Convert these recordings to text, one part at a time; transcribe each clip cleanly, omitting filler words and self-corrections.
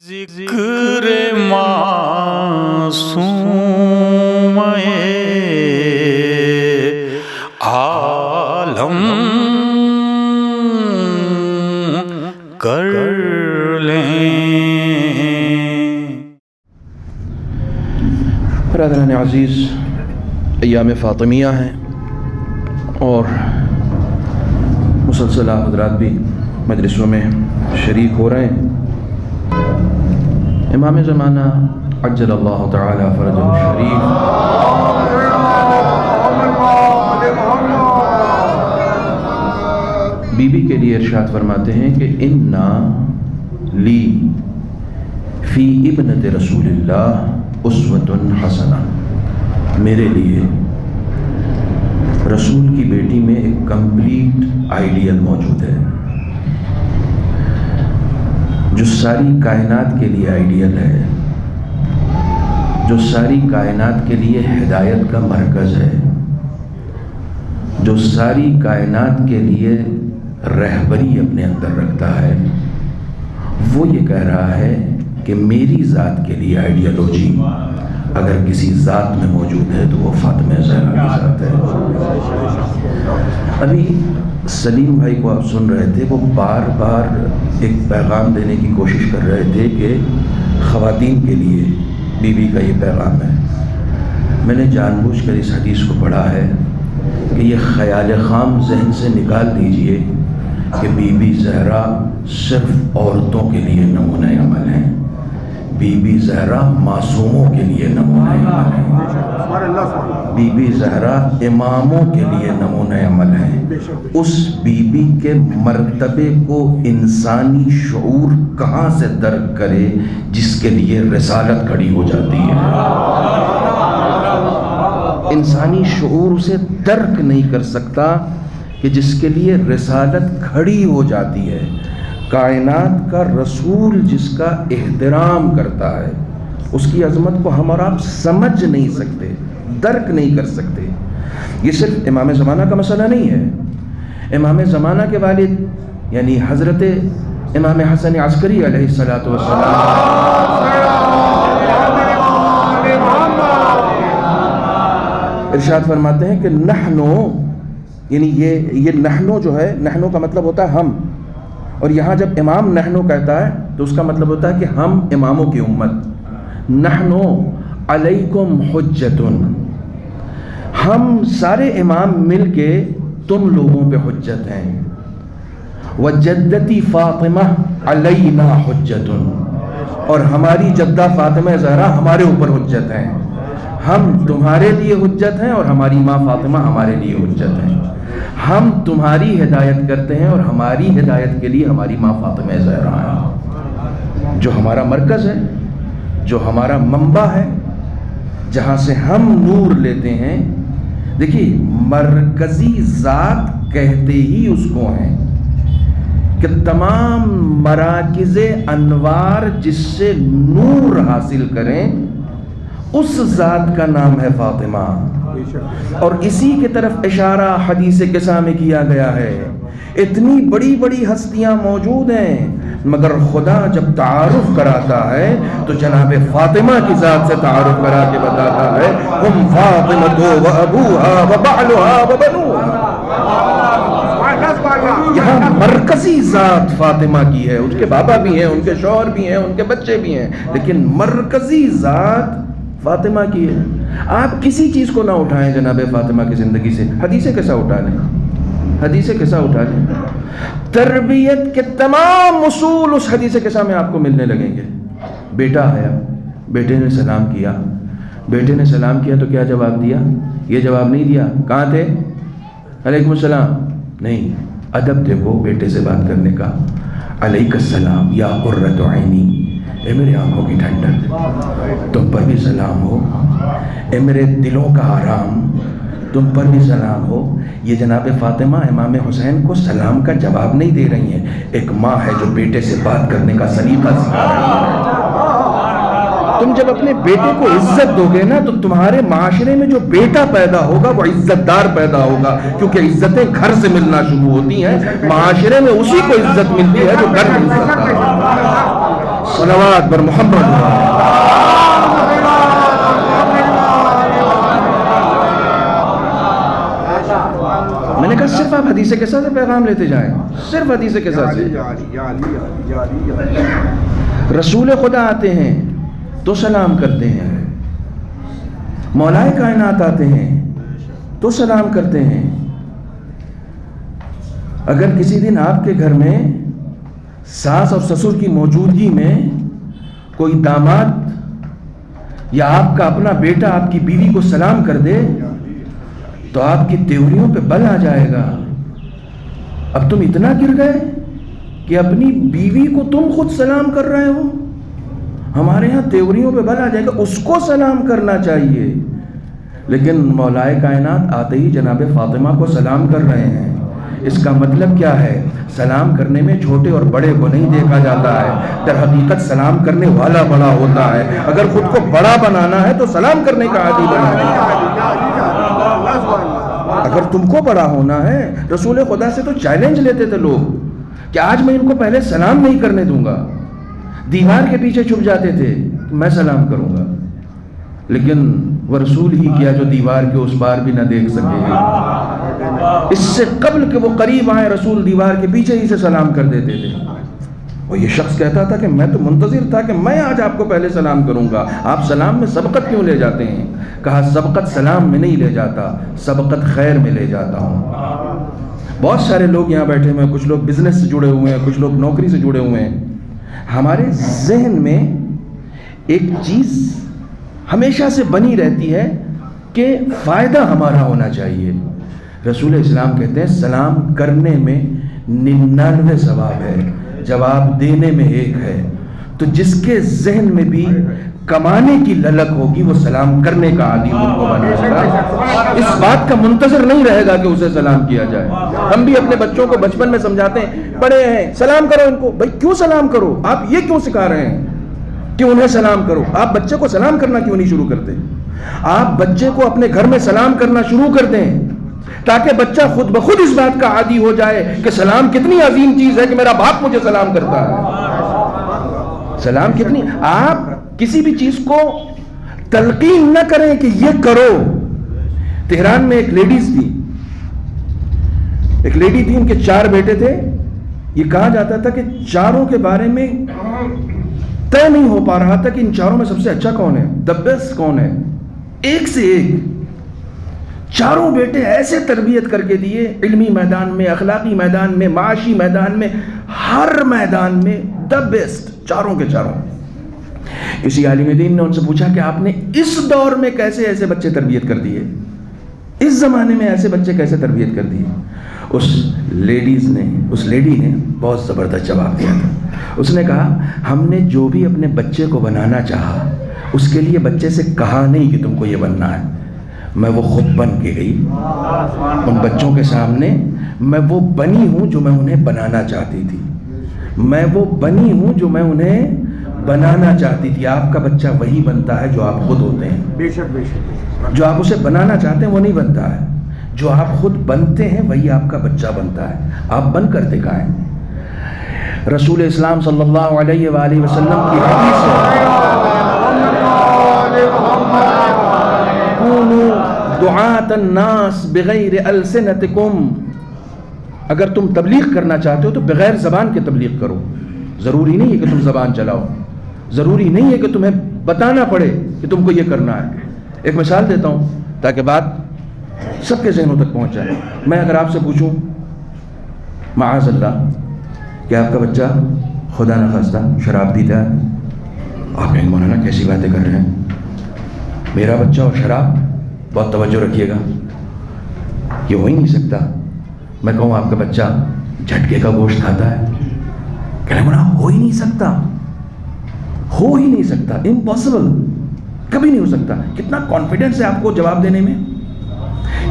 ذکر معصوم عالم کر لیں۔ برادران عزیز، ایام فاطمیہ ہیں اور مسلسل آپ حضرات بھی مجلسوں میں شریک ہو رہے ہیں۔ امام زمانہ عجل اللہ تعالی فرجہ الشریف بی بی کے لیے ارشاد فرماتے ہیں کہ اِنَّا لی فی ابنت رسول اللہ اسوۃ حسنہ، میرے لیے رسول کی بیٹی میں ایک کمپلیٹ آئیڈیل موجود ہے، جو ساری کائنات کے لیے آئیڈیل ہے، جو ساری کائنات کے لیے ہدایت کا مرکز ہے، جو ساری کائنات کے لیے رہبری اپنے اندر رکھتا ہے۔ وہ یہ کہہ رہا ہے کہ میری ذات کے لیے آئیڈیالوجی اگر کسی ذات میں موجود ہے تو وہ فاطمہ زہرا کی ذات ہے۔ ابھی سلیم بھائی کو آپ سن رہے تھے، وہ بار بار ایک پیغام دینے کی کوشش کر رہے تھے کہ خواتین کے لیے بی بی کا یہ پیغام ہے۔ میں نے جان بوجھ کر اس حدیث کو پڑھا ہے کہ یہ خیال خام ذہن سے نکال دیجئے کہ بی بی زہرا صرف عورتوں کے لیے نمونہ عمل ہے، بی بی زہرا معصوموں کے لیے نمونہ عمل ہے، بی بی زہرا اماموں کے لیے نمونہ عمل ہے۔ اس بی بی کے مرتبے کو انسانی شعور کہاں سے درک کرے جس کے لیے رسالت کھڑی ہو جاتی ہے؟ انسانی شعور اسے درک نہیں کر سکتا کہ جس کے لیے رسالت کھڑی ہو جاتی ہے۔ کائنات کا رسول جس کا احترام کرتا ہے، اس کی عظمت کو ہم اور آپ سمجھ نہیں سکتے، درک نہیں کر سکتے۔ یہ صرف امام زمانہ کا مسئلہ نہیں ہے۔ امام زمانہ کے والد یعنی حضرت امام حسن عسکری علیہ الصلوۃ والسلام ارشاد فرماتے ہیں کہ نحنو، یعنی یہ نحنو جو ہے، نحنو کا مطلب ہوتا ہے ہم، اور یہاں جب امام نحنو کہتا ہے تو اس کا مطلب ہوتا ہے کہ ہم اماموں کی امت۔ نحنو علیکم حجتن، ہم سارے امام مل کے تم لوگوں پہ حجت ہیں۔ وجدتی فاطمہ علینا حجتن، اور ہماری جدہ فاطمہ زہرا ہمارے اوپر حجت ہیں۔ ہم تمہارے لیے حجت ہیں اور ہماری ماں فاطمہ ہمارے لیے حجت ہیں۔ ہم تمہاری ہدایت کرتے ہیں اور ہماری ہدایت کے لیے ہماری ماں فاطمہ زہرا ہے، جو ہمارا مرکز ہے، جو ہمارا منبع ہے، جہاں سے ہم نور لیتے ہیں۔ دیکھیے، مرکزی ذات کہتے ہی اس کو ہیں کہ تمام مراکز انوار جس سے نور حاصل کریں، اس ذات کا نام ہے فاطمہ۔ اور اسی کی طرف اشارہ حدیث قصہ میں کیا گیا ہے۔ اتنی بڑی بڑی ہستیاں موجود ہیں، مگر خدا جب تعارف کراتا ہے تو جناب فاطمہ کی ذات سے تعارف کرا کے بتاتا ہے، ہم فاطمہ و ابوہا و بعلہا و بنوہا۔ یہاں مرکزی ذات فاطمہ کی ہے، ان کے بابا بھی ہیں، ان کے شوہر بھی ہیں، ان کے بچے بھی ہیں، لیکن مرکزی ذات فاطمہ کی ہے۔ آپ کسی چیز کو نہ اٹھائیں جناب فاطمہ کی زندگی سے، حدیث قصہ اٹھا لیں، حدیث قصہ اٹھا لیں۔ تربیت کے تمام اصول اس حدیث قصہ میں آپ کو ملنے لگیں گے۔ بیٹا آیا، بیٹے نے سلام کیا، بیٹے نے سلام کیا تو کیا جواب دیا؟ یہ جواب نہیں دیا، کہاں تھے؟ علیکم السلام نہیں، ادب دیکھو بیٹے سے بات کرنے کا۔ علیک السلام یا قرۃ عینی، اے میرے آنکھوں کی ٹھنڈک، تم پر بھی سلام ہو، اے میرے دلوں کا آرام، تم پر بھی سلام ہو۔ یہ جناب فاطمہ امام حسین کو سلام کا جواب نہیں دے رہی ہیں، ایک ماں ہے جو بیٹے سے بات کرنے کا سلیقہ سکھا رہی ہے۔ تم جب اپنے بیٹے کو عزت دو گے نا تو تمہارے معاشرے میں جو بیٹا پیدا ہوگا وہ عزت دار پیدا ہوگا، کیونکہ عزتیں گھر سے ملنا شروع ہوتی ہیں۔ معاشرے میں اسی کو عزت ملتی ہے جو گھر میں عزت دار ہوگا۔ صلوات بر محمد. میں نے کہا صرف آپ حدیث کے ساتھ پیغام لیتے جائیں, صرف حدیث کے ساتھ. رسول خدا آتے ہیں تو سلام کرتے ہیں, مولائے کائنات آتے ہیں تو سلام کرتے ہیں. اگر کسی دن آپ کے گھر میں ساس اور سسر کی موجودگی میں کوئی داماد یا آپ کا اپنا بیٹا آپ کی بیوی کو سلام کر دے تو آپ کی تیوریوں پہ بل آ جائے گا. اب تم اتنا گر گئے کہ اپنی بیوی کو تم خود سلام کر رہے ہو. ہمارے ہاں تیوریوں پہ بل آ جائے گا, اس کو سلام کرنا چاہیے. لیکن مولائے کائنات آتے ہی جناب فاطمہ کو سلام کر رہے ہیں. اس کا مطلب کیا ہے؟ سلام کرنے میں چھوٹے اور بڑے کو نہیں دیکھا جاتا ہے, در حقیقت سلام کرنے والا بڑا ہوتا ہے. اگر خود کو بڑا بنانا ہے تو سلام کرنے کا عادی بنانا ہے. اگر تم کو بڑا ہونا ہے, رسول خدا سے تو چیلنج لیتے تھے لوگ کہ آج میں ان کو پہلے سلام نہیں کرنے دوں گا. دیوار کے پیچھے چھپ جاتے تھے کہ میں سلام کروں گا, لیکن وہ رسول ہی کیا جو دیوار کے اس پار بھی نہ دیکھ سکے. اس سے قبل کہ وہ قریب آئے رسول دیوار کے پیچھے ہی سے سلام کر دیتے تھے. اور یہ شخص کہتا تھا کہ میں تو منتظر تھا کہ میں آج آپ کو پہلے سلام کروں گا, آپ سلام میں سبقت کیوں لے جاتے ہیں؟ کہا سبقت سلام میں نہیں لے جاتا, سبقت خیر میں لے جاتا ہوں. بہت سارے لوگ یہاں بیٹھے ہوئے ہیں, کچھ لوگ بزنس سے جڑے ہوئے ہیں, کچھ لوگ نوکری سے جڑے ہوئے ہیں. ہمارے ذہن میں ایک چیز ہمیشہ سے بنی رہتی ہے کہ فائدہ ہمارا ہونا چاہیے. رسول اسلام کہتے ہیں سلام کرنے میں 99 ثواب ہے, جواب دینے میں 1 ہے. تو جس کے ذہن میں بھی کمانے کی للک ہوگی وہ سلام کرنے کا عادی خود کو بنے گا, اس بات کا منتظر نہیں رہے گا کہ اسے سلام کیا جائے. ہم بھی اپنے بچوں کو بچپن میں سمجھاتے ہیں, بڑے ہیں سلام کرو ان کو. بھائی کیوں سلام کرو؟ آپ یہ کیوں سکھا رہے ہیں کہ انہیں سلام کرو؟ آپ بچے کو سلام کرنا کیوں نہیں شروع کرتے؟ آپ بچے کو اپنے گھر میں سلام کرنا شروع کر دیں تاکہ بچہ خود بخود اس بات کا عادی ہو جائے کہ سلام کتنی عظیم چیز ہے کہ میرا باپ مجھے سلام کرتا ہے. سلام کتنی, آپ کسی بھی چیز کو تلقین نہ کریں کہ یہ کرو. تہران میں ایک لیڈی تھی, ان کے 4 بیٹے تھے. یہ کہا جاتا تھا کہ چاروں کے بارے میں طے نہیں ہو پا رہا تھا کہ ان چاروں میں سب سے اچھا کون ہے, دا بیسٹ کون ہے. ایک سے ایک چاروں بیٹے ایسے تربیت کر کے دیے, علمی میدان میں, اخلاقی میدان میں, معاشی میدان میں, ہر میدان میں دا بیسٹ, چاروں کے چاروں. کسی عالم دین نے ان سے پوچھا کہ آپ نے اس دور میں کیسے ایسے بچے تربیت کر دیے, اس زمانے میں ایسے بچے کیسے تربیت کر دیے؟ اس لیڈی نے بہت زبردست جواب دیا تھا. اس نے کہا ہم نے جو بھی اپنے بچے کو بنانا چاہا اس کے لیے بچے سے کہا نہیں کہ تم کو یہ بننا ہے, میں وہ خود بن کے گئی. ان بچوں کے سامنے میں وہ بنی ہوں جو میں انہیں بنانا چاہتی تھی, میں وہ بنی ہوں جو میں انہیں بنانا چاہتی تھی. آپ کا بچہ وہی بنتا ہے جو آپ خود ہوتے ہیں. بے شک بے شک. جو آپ اسے بنانا چاہتے ہیں وہ نہیں بنتا ہے, جو آپ خود بنتے ہیں وہی آپ کا بچہ بنتا ہے. آپ بن کر دکھائیں. رسول اسلام صلی اللہ علیہ وآلہ وسلم کی حدیث ہے کونوا دعاة الناس بغیر السنتکم, اگر تم تبلیغ کرنا چاہتے ہو تو بغیر زبان کے تبلیغ کرو. ضروری نہیں ہے کہ تم زبان چلاؤ, ضروری نہیں ہے کہ تمہیں بتانا پڑے کہ تم کو یہ کرنا ہے. ایک مثال دیتا ہوں تاکہ بات سب کے ذہنوں تک پہنچ جائے. میں اگر آپ سے پوچھوں معاذ اللہ کہ آپ کا بچہ خدا نخواستہ شراب پیتا ہے, آپ کہیں مولانا کیسی باتیں کر رہے ہیں, میرا بچہ اور شراب, بہت توجہ رکھیے گا, یہ ہو ہی نہیں سکتا. میں کہوں آپ کا بچہ جھٹکے کا گوشت کھاتا ہے, کہنے مولانا ہو ہی نہیں سکتا, ہو ہی نہیں سکتا, امپاسبل, کبھی نہیں ہو سکتا. کتنا کانفیڈنس ہے آپ کو جواب دینے میں,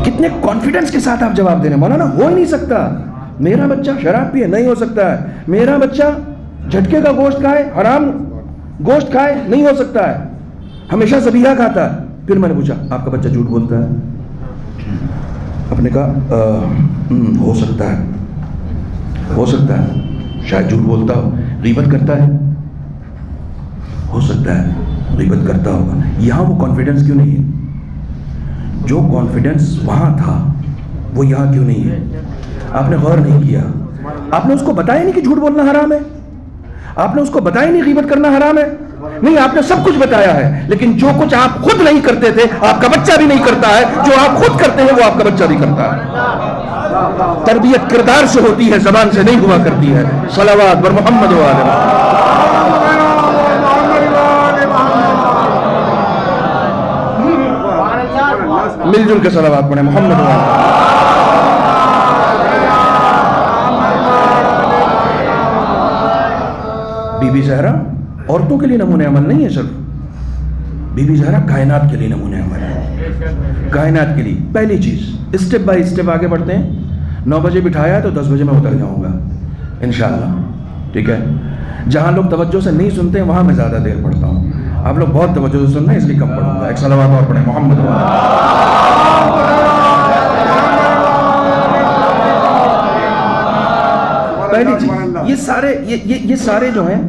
کتنے کانفیڈنس کے ساتھ آپ جواب دے رہے ہیں, مولانا ہو ہی نہیں سکتا. میرا بچہ شراب پیے, نہیں ہو سکتا ہے. میرا بچہ جھٹکے کا گوشت کھائے, حرام گوشت کھائے, نہیں ہو سکتا ہے. ہمیشہ ذبیحہ کھاتا ہے. پھر میں نے پوچھا آپ کا بچہ جھوٹ بولتا ہے؟ آپ نے کہا ہو سکتا ہے, ہو سکتا ہے, شاید جھوٹ بولتا ہو, غیبت کرتا ہے. ہو سکتا ہے غیبت کرتا ہوگا. یہاں وہ کانفیڈنس کیوں نہیں ہے؟ جو کانفیڈنس وہاں تھا وہ یہاں کیوں نہیں ہے؟ آپ نے غور نہیں کیا. آپ نے اس کو بتایا نہیں کہ جھوٹ بولنا حرام ہے. آپ نے اس کو بتایا نہیں غیبت کرنا حرام ہے. نہیں، آپ نے سب کچھ بتایا ہے، لیکن جو کچھ آپ خود نہیں کرتے تھے آپ کا بچہ بھی نہیں کرتا ہے. جو آپ خود کرتے ہیں وہ آپ کا بچہ بھی کرتا ہے. تربیت کردار سے ہوتی ہے، زبان سے نہیں ہوا کرتی ہے. صلوات بر محمد و آل محمد. مل جل کے صلوات پڑھیں محمد و آل. بی بی زہرا عورتوں کے لیے نمونہ عمل نہیں ہے صرف. بی بی زہرا کائنات کے لیے نمونہ عمل ہے. کائنات کے لیے پہلی چیز اسٹیپ بائی اسٹیپ آگے بڑھتے ہیں. 9 بجے بٹھایا تو 10 بجے میں اتر جاؤں گا انشاءاللہ. ٹھیک ہے؟ جہاں لوگ توجہ سے نہیں سنتے ہیں وہاں میں زیادہ دیر پڑھتا ہوں. آپ لوگ بہت توجہ سے سن رہے ہیں اس لیے کم پڑھوں گا. ایک صلوات اور پڑھیں محمد و پہلی چیز یہ سارے جو ہیں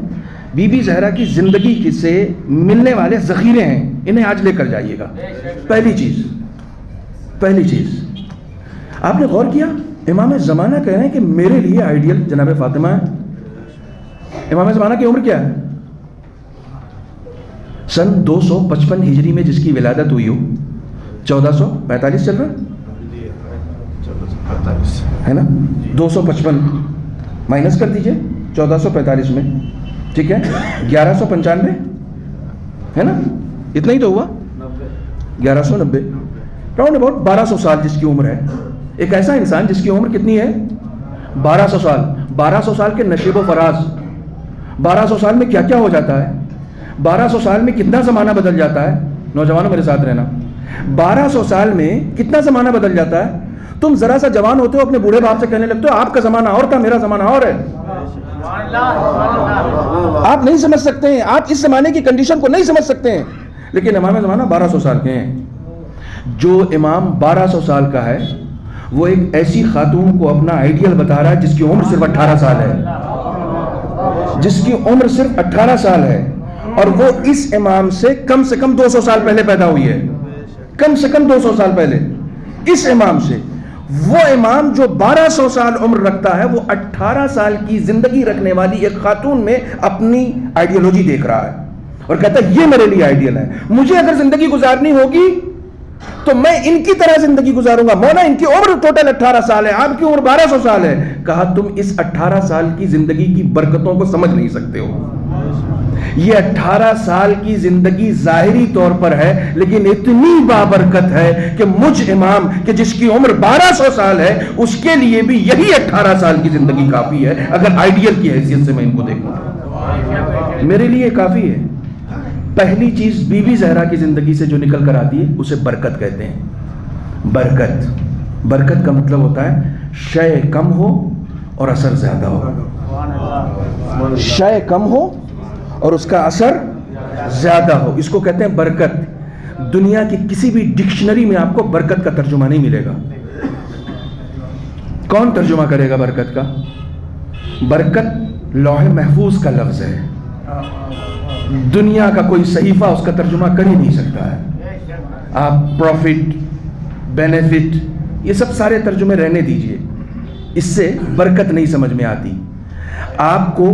بی بی زہرا کی زندگی سے ملنے والے ذخیرے ہیں، انہیں آج لے کر جائیے گا. پہلی چیز آپ نے غور کیا؟ امام زمانہ کہہ رہے ہیں کہ میرے لیے آئیڈیل جناب فاطمہ ہے. امام زمانہ کی عمر کیا ہے؟ سن 255 ہجری میں جس کی ولادت ہوئی ہو 1445 چل رہا ہے نا. 255 مائنس کر دیجئے 1445 میں، ٹھیک ہے، 1195 ہے نا. اتنا ہی تو ہوا. 1190 راؤنڈ اباؤٹ 1200 سال جس کی عمر ہے. ایک ایسا انسان جس کی عمر کتنی ہے؟ 1200 سال. 1200 سال کے نشیب و فراز. 1200 سال میں کیا کیا ہو جاتا ہے؟ 1200 سال میں کتنا زمانہ بدل جاتا ہے؟ نوجوانوں میرے ساتھ رہنا. 1200 سال میں کتنا زمانہ بدل جاتا ہے؟ تم ذرا سا جوان ہوتے ہو اپنے بوڑھے باپ سے کہنے لگتے ہو آپ کا زمانہ اور تھا، میرا زمانہ اور ہے. آپ نہیں سمجھ سکتے ہیں، آپ اس زمانے کی کنڈیشن کو نہیں سمجھ سکتے ہیں. لیکن امام زمانہ 1200 سال کے ہیں. جو امام 1200 سال کا ہے وہ ایک ایسی خاتون کو اپنا آئیڈیل بتا رہا ہے جس کی عمر صرف 18 سال ہے. جس کی عمر صرف 18 سال ہے اور وہ اس امام سے کم 200 سال پہلے پیدا ہوئی ہے. کم سے کم 200 سال پہلے اس امام سے. وہ امام جو 1200 سال عمر رکھتا ہے وہ 18 سال کی زندگی رکھنے والی ایک خاتون میں اپنی آئیڈیالوجی دیکھ رہا ہے اور کہتا ہے یہ میرے لیے آئیڈیل ہے. مجھے اگر زندگی گزارنی ہوگی تو میں ان کی طرح زندگی گزاروں گا. مولا ان کی عمر ٹوٹل 18 سال ہے، آپ کی عمر 1200 سال ہے. کہا تم اس 18 سال کی زندگی کی برکتوں کو سمجھ نہیں سکتے ہو. یہ 18 سال کی زندگی ظاہری طور پر ہے لیکن اتنی بابرکت ہے کہ مجھ امام کہ جس کی عمر 1200 سال ہے اس کے لیے بھی یہی 18 سال کی زندگی کافی ہے. اگر آئیڈیل کی حیثیت سے میں ان کو دیکھوں میرے لیے کافی ہے. پہلی چیز بی بی زہرا کی زندگی سے جو نکل کر آتی ہے اسے برکت کہتے ہیں. برکت کا مطلب ہوتا ہے شے کم ہو اور اثر زیادہ ہو. شے کم ہو اور اس کا اثر زیادہ ہو، اس کو کہتے ہیں برکت. دنیا کی کسی بھی ڈکشنری میں آپ کو برکت کا ترجمہ نہیں ملے گا. کون ترجمہ کرے گا برکت کا؟ برکت لوح محفوظ کا لفظ ہے. دنیا کا کوئی صحیفہ اس کا ترجمہ کر ہی نہیں سکتا ہے. آپ پروفٹ، بینیفٹ، یہ سب سارے ترجمے رہنے دیجئے، اس سے برکت نہیں سمجھ میں آتی. آپ کو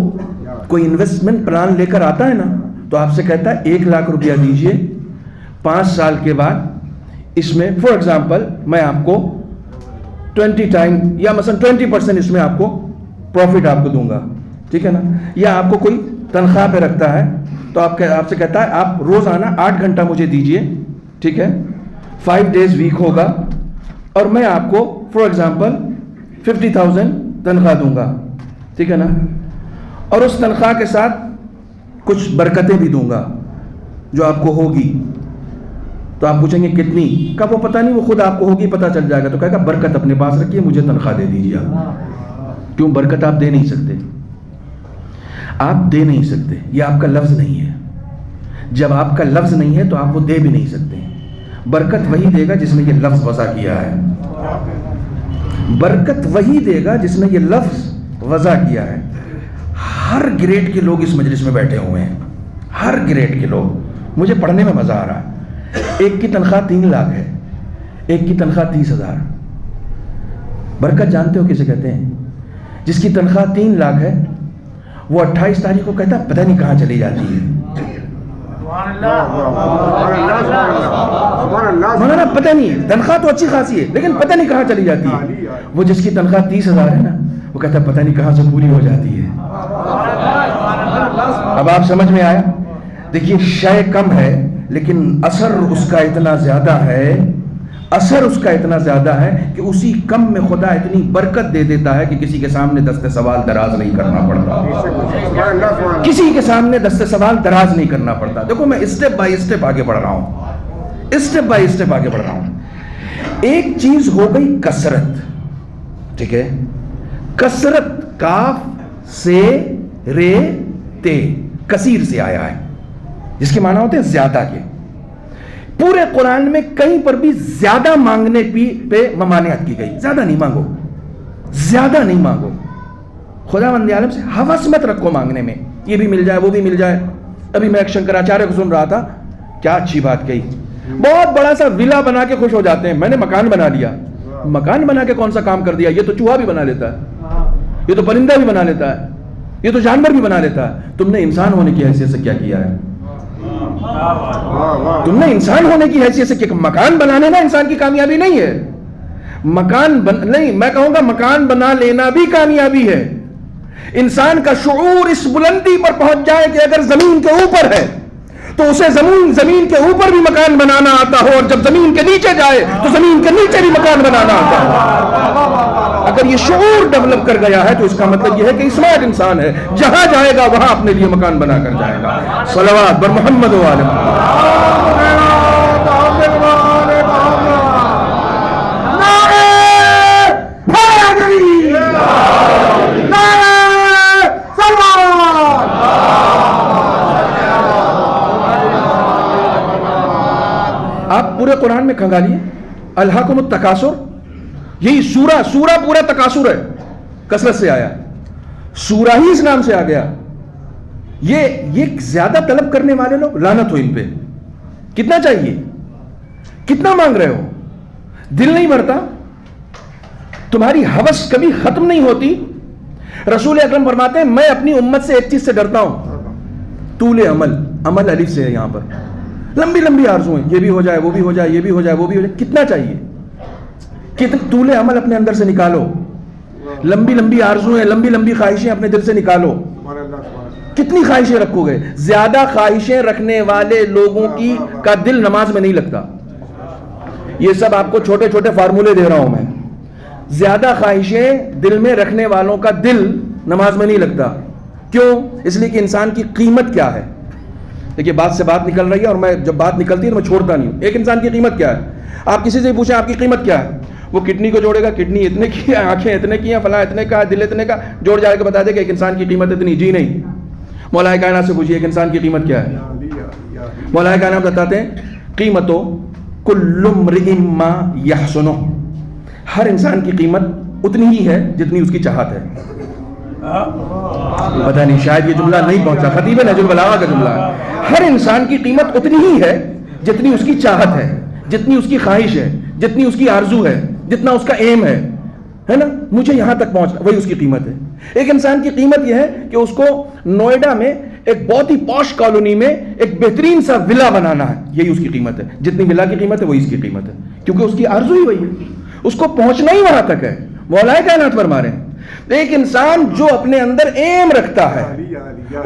کوئی انویسٹمنٹ پلان لے کر آتا ہے نا تو آپ سے کہتا ہے 1 لاکھ روپیہ دیجئے، 5 سال کے بعد اس میں فار ایگزامپل میں آپ کو 20 ٹائم یا مثلا 20% اس میں آپ کو پروفٹ آپ کو دوں گا. ٹھیک ہے نا. یا آپ کو کوئی تنخواہ پہ رکھتا ہے تو آپ سے کہتا ہے آپ روزانہ 8 گھنٹہ مجھے دیجئے. ٹھیک ہے. 5 days ویک ہوگا اور میں آپ کو فار ایگزامپل 50,000 تنخواہ دوں گا. ٹھیک ہے نا. اور اس تنخواہ کے ساتھ کچھ برکتیں بھی دوں گا جو آپ کو ہوگی. تو آپ پوچھیں گے کتنی؟ کب وہ پتہ نہیں، وہ خود آپ کو ہوگی پتہ چل جائے گا. تو کہے گا برکت اپنے پاس رکھیے، مجھے تنخواہ دے دیجیے. آپ کیوں؟ برکت آپ دے نہیں سکتے. آپ دے نہیں سکتے، یہ آپ کا لفظ نہیں ہے. جب آپ کا لفظ نہیں ہے تو آپ وہ دے بھی نہیں سکتے. برکت وہی دے گا جس نے یہ لفظ وضع کیا ہے. برکت وہی دے گا جس نے یہ لفظ وضع کیا ہے. ہر گریڈ کے لوگ اس مجلس میں بیٹھے ہوئے ہیں، ہر گریڈ کے لوگ. مجھے پڑھنے میں مزہ آ رہا ہے. ایک کی تنخواہ 3 لاکھ ہے, ایک کی تنخواہ 30,000. برکت جانتے ہو کسے کہتے ہیں؟ جس کی تنخواہ 3 لاکھ ہے وہ 28 تاریخ کو کہتا ہے پتہ نہیں کہاں چلی جاتی ہے. مولانا پتہ نہیں, تنخواہ تو اچھی خاصی ہے لیکن پتہ نہیں کہاں چلی جاتی ہے. وہ جس کی تنخواہ 30,000 ہے نا, وہ کہتا ہے پتہ نہیں کہاں سے پوری ہو جاتی ہے. اب آپ سمجھ میں آیا؟ دیکھیے شے کم ہے لیکن اثر اس کا اتنا زیادہ ہے, اثر اس کا اتنا زیادہ ہے کہ اسی کم میں خدا اتنی برکت دے دیتا ہے کہ کسی کے سامنے دست سوال دراز نہیں کرنا پڑتا. کسی کے سامنے دست سوال دراز نہیں کرنا پڑتا. دیکھو میں اسٹیپ بائی اسٹیپ آگے بڑھ رہا ہوں, اسٹیپ بائی اسٹیپ آگے بڑھ رہا ہوں. ایک چیز ہو گئی کثرت, ٹھیک ہے, کثرت کاف سے رے تے کثیر سے آیا ہے, جس کے معنی ہوتے ہیں زیادہ کے. پورے قرآن میں کہیں پر بھی زیادہ مانگنے پہ ممانعت کی گئی. زیادہ نہیں مانگو, زیادہ نہیں مانگو. خدا بند عالم سے ہوس مت رکھو مانگنے میں, یہ بھی مل جائے وہ بھی مل جائے. ابھی میں ایک شنکراچاریہ کو سن رہا تھا, کیا اچھی بات کہی. بہت بڑا سا ولا بنا کے خوش ہو جاتے ہیں, میں نے مکان بنا لیا. مکان بنا کے کون سا کام کر دیا؟ یہ تو چوہا بھی بنا لیتا ہے, یہ تو پرندہ بھی بنا لیتا ہے, یہ تو جانور بھی بنا لیتا ہے. تم نے انسان ہونے کی حیثیت سے کیا کیا ہے؟ تم نے انسان ہونے کی حیثیت سے کیا؟ مکان بنانے نا انسان کی کامیابی نہیں ہے. نہیں, میں کہوں گا مکان بنا لینا بھی کامیابی ہے. انسان کا شعور اس بلندی پر پہنچ جائے کہ اگر زمین کے اوپر ہے تو اسے زمین کے اوپر بھی مکان بنانا آتا ہو, اور جب زمین کے نیچے جائے تو زمین کے نیچے بھی مکان بنانا آتا ہو. اگر یہ شعور ڈیولپ کر گیا ہے تو اس کا مطلب یہ ہے کہ اسمارٹ انسان ہے, جہاں جائے گا وہاں اپنے لیے مکان بنا کر جائے گا. صلوات بر محمد و آل محمد. آپ پورے قرآن میں کھنگالیے الہاکم التکاثر, یہی سورہ پورا تکاثر ہے, کثرت سے آیا. سورہ ہی اس نام سے آ گیا. یہ زیادہ طلب کرنے والے لوگ لعنت ہو ان پہ. کتنا چاہیے؟ کتنا مانگ رہے ہو؟ دل نہیں بھرتا, تمہاری ہوس کبھی ختم نہیں ہوتی. رسول اکرم فرماتے ہیں میں اپنی امت سے ایک چیز سے ڈرتا ہوں, طول عمل الف سے ہے یہاں پر. لمبی لمبی آرزویں, یہ بھی ہو جائے وہ بھی ہو جائے, یہ بھی ہو جائے وہ بھی ہو جائے. کتنا چاہیے؟ طول عمل اپنے اندر سے نکالو. لمبی لمبی آرزویں, لمبی لمبی خواہشیں اپنے دل سے نکالو. کتنی خواہشیں رکھو گے؟ زیادہ خواہشیں رکھنے والے لوگوں کا دل نماز میں نہیں لگتا. یہ سب آپ کو چھوٹے چھوٹے فارمولے دے رہا ہوں میں. زیادہ خواہشیں دل میں رکھنے والوں کا دل نماز میں نہیں لگتا. کیوں؟ اس لیے کہ انسان کی قیمت کیا ہے. دیکھیے بات سے بات نکل رہی ہے, اور میں جب بات نکلتی ہے تو میں چھوڑتا نہیں ہوں. ایک انسان کی قیمت کیا ہے؟ آپ کسی سے پوچھیں آپ کی قیمت کیا ہے, وہ کڈنی کو جوڑے گا, کڈنی اتنے کی ہے, آنکھیں اتنے کی ہیں, فلاں اتنے کا, دل اتنے کا, جوڑ جا کے بتا دے کہ ایک انسان کی قیمت اتنی. جی نہیں. مولا کائنات سے پوچھیے ایک انسان کی قیمت کیا ہے. مولا کائنات بتاتے ہیں قیمتو کل امرئ ما یحسنہ, ہر انسان کی قیمت اتنی ہی ہے جتنی اس کی چاہت ہے. پتہ نہیں شاید یہ جملہ نہیں پہنچا, خطیب نہج البلاغہ کا جملہ ہے. ہر انسان کی قیمت اتنی ہی ہے جتنی اس کی چاہت ہے, جتنی اس کی خواہش ہے, جتنی اس کی آرزو ہے, جتنا اس کا ایم ہے نا. مجھے یہاں تک پہنچنا, وہی اس کی قیمت ہے. ایک انسان کی قیمت یہ ہے کہ اس کو نوئیڈا میں ایک بہت ہی پوش کالونی میں ایک بہترین سا ولا بنانا ہے, یہی اس کی قیمت ہے. جتنی ولا کی قیمت ہے وہی اس کی قیمت ہے, کیونکہ اس کی آرزو ہی وہی ہے, اس کو پہنچنا ہی وہاں تک ہے. مولا کائنات فرما رہے ہیں ایک انسان جو اپنے اندر ایم رکھتا ہے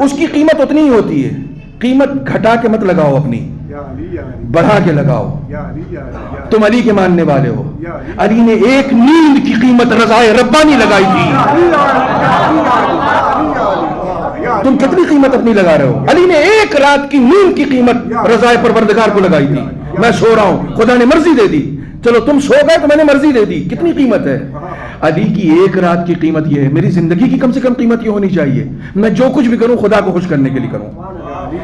اس کی قیمت اتنی ہی ہوتی ہے. قیمت گھٹا کے مت لگاؤ, اپنی بڑھا کے لگاؤ. تم علی کے ماننے والے ہو, علی نے ایک نیند کی قیمت رضائے ربانی لگائی تھی. تم کتنی قیمت اپنی لگا رہے ہو؟ علی نے ایک رات کی نیند کی قیمت رضائے پروردگار کو لگائی تھی. میں سو رہا ہوں, خدا نے مرضی دے دی, چلو تم سو گئے تو میں نے مرضی دے دی. کتنی قیمت ہے علی کی؟ ایک رات کی قیمت یہ ہے. میری زندگی کی کم سے کم قیمت یہ ہونی چاہیے میں جو کچھ بھی کروں خدا کو خوش کرنے کے لیے کروں.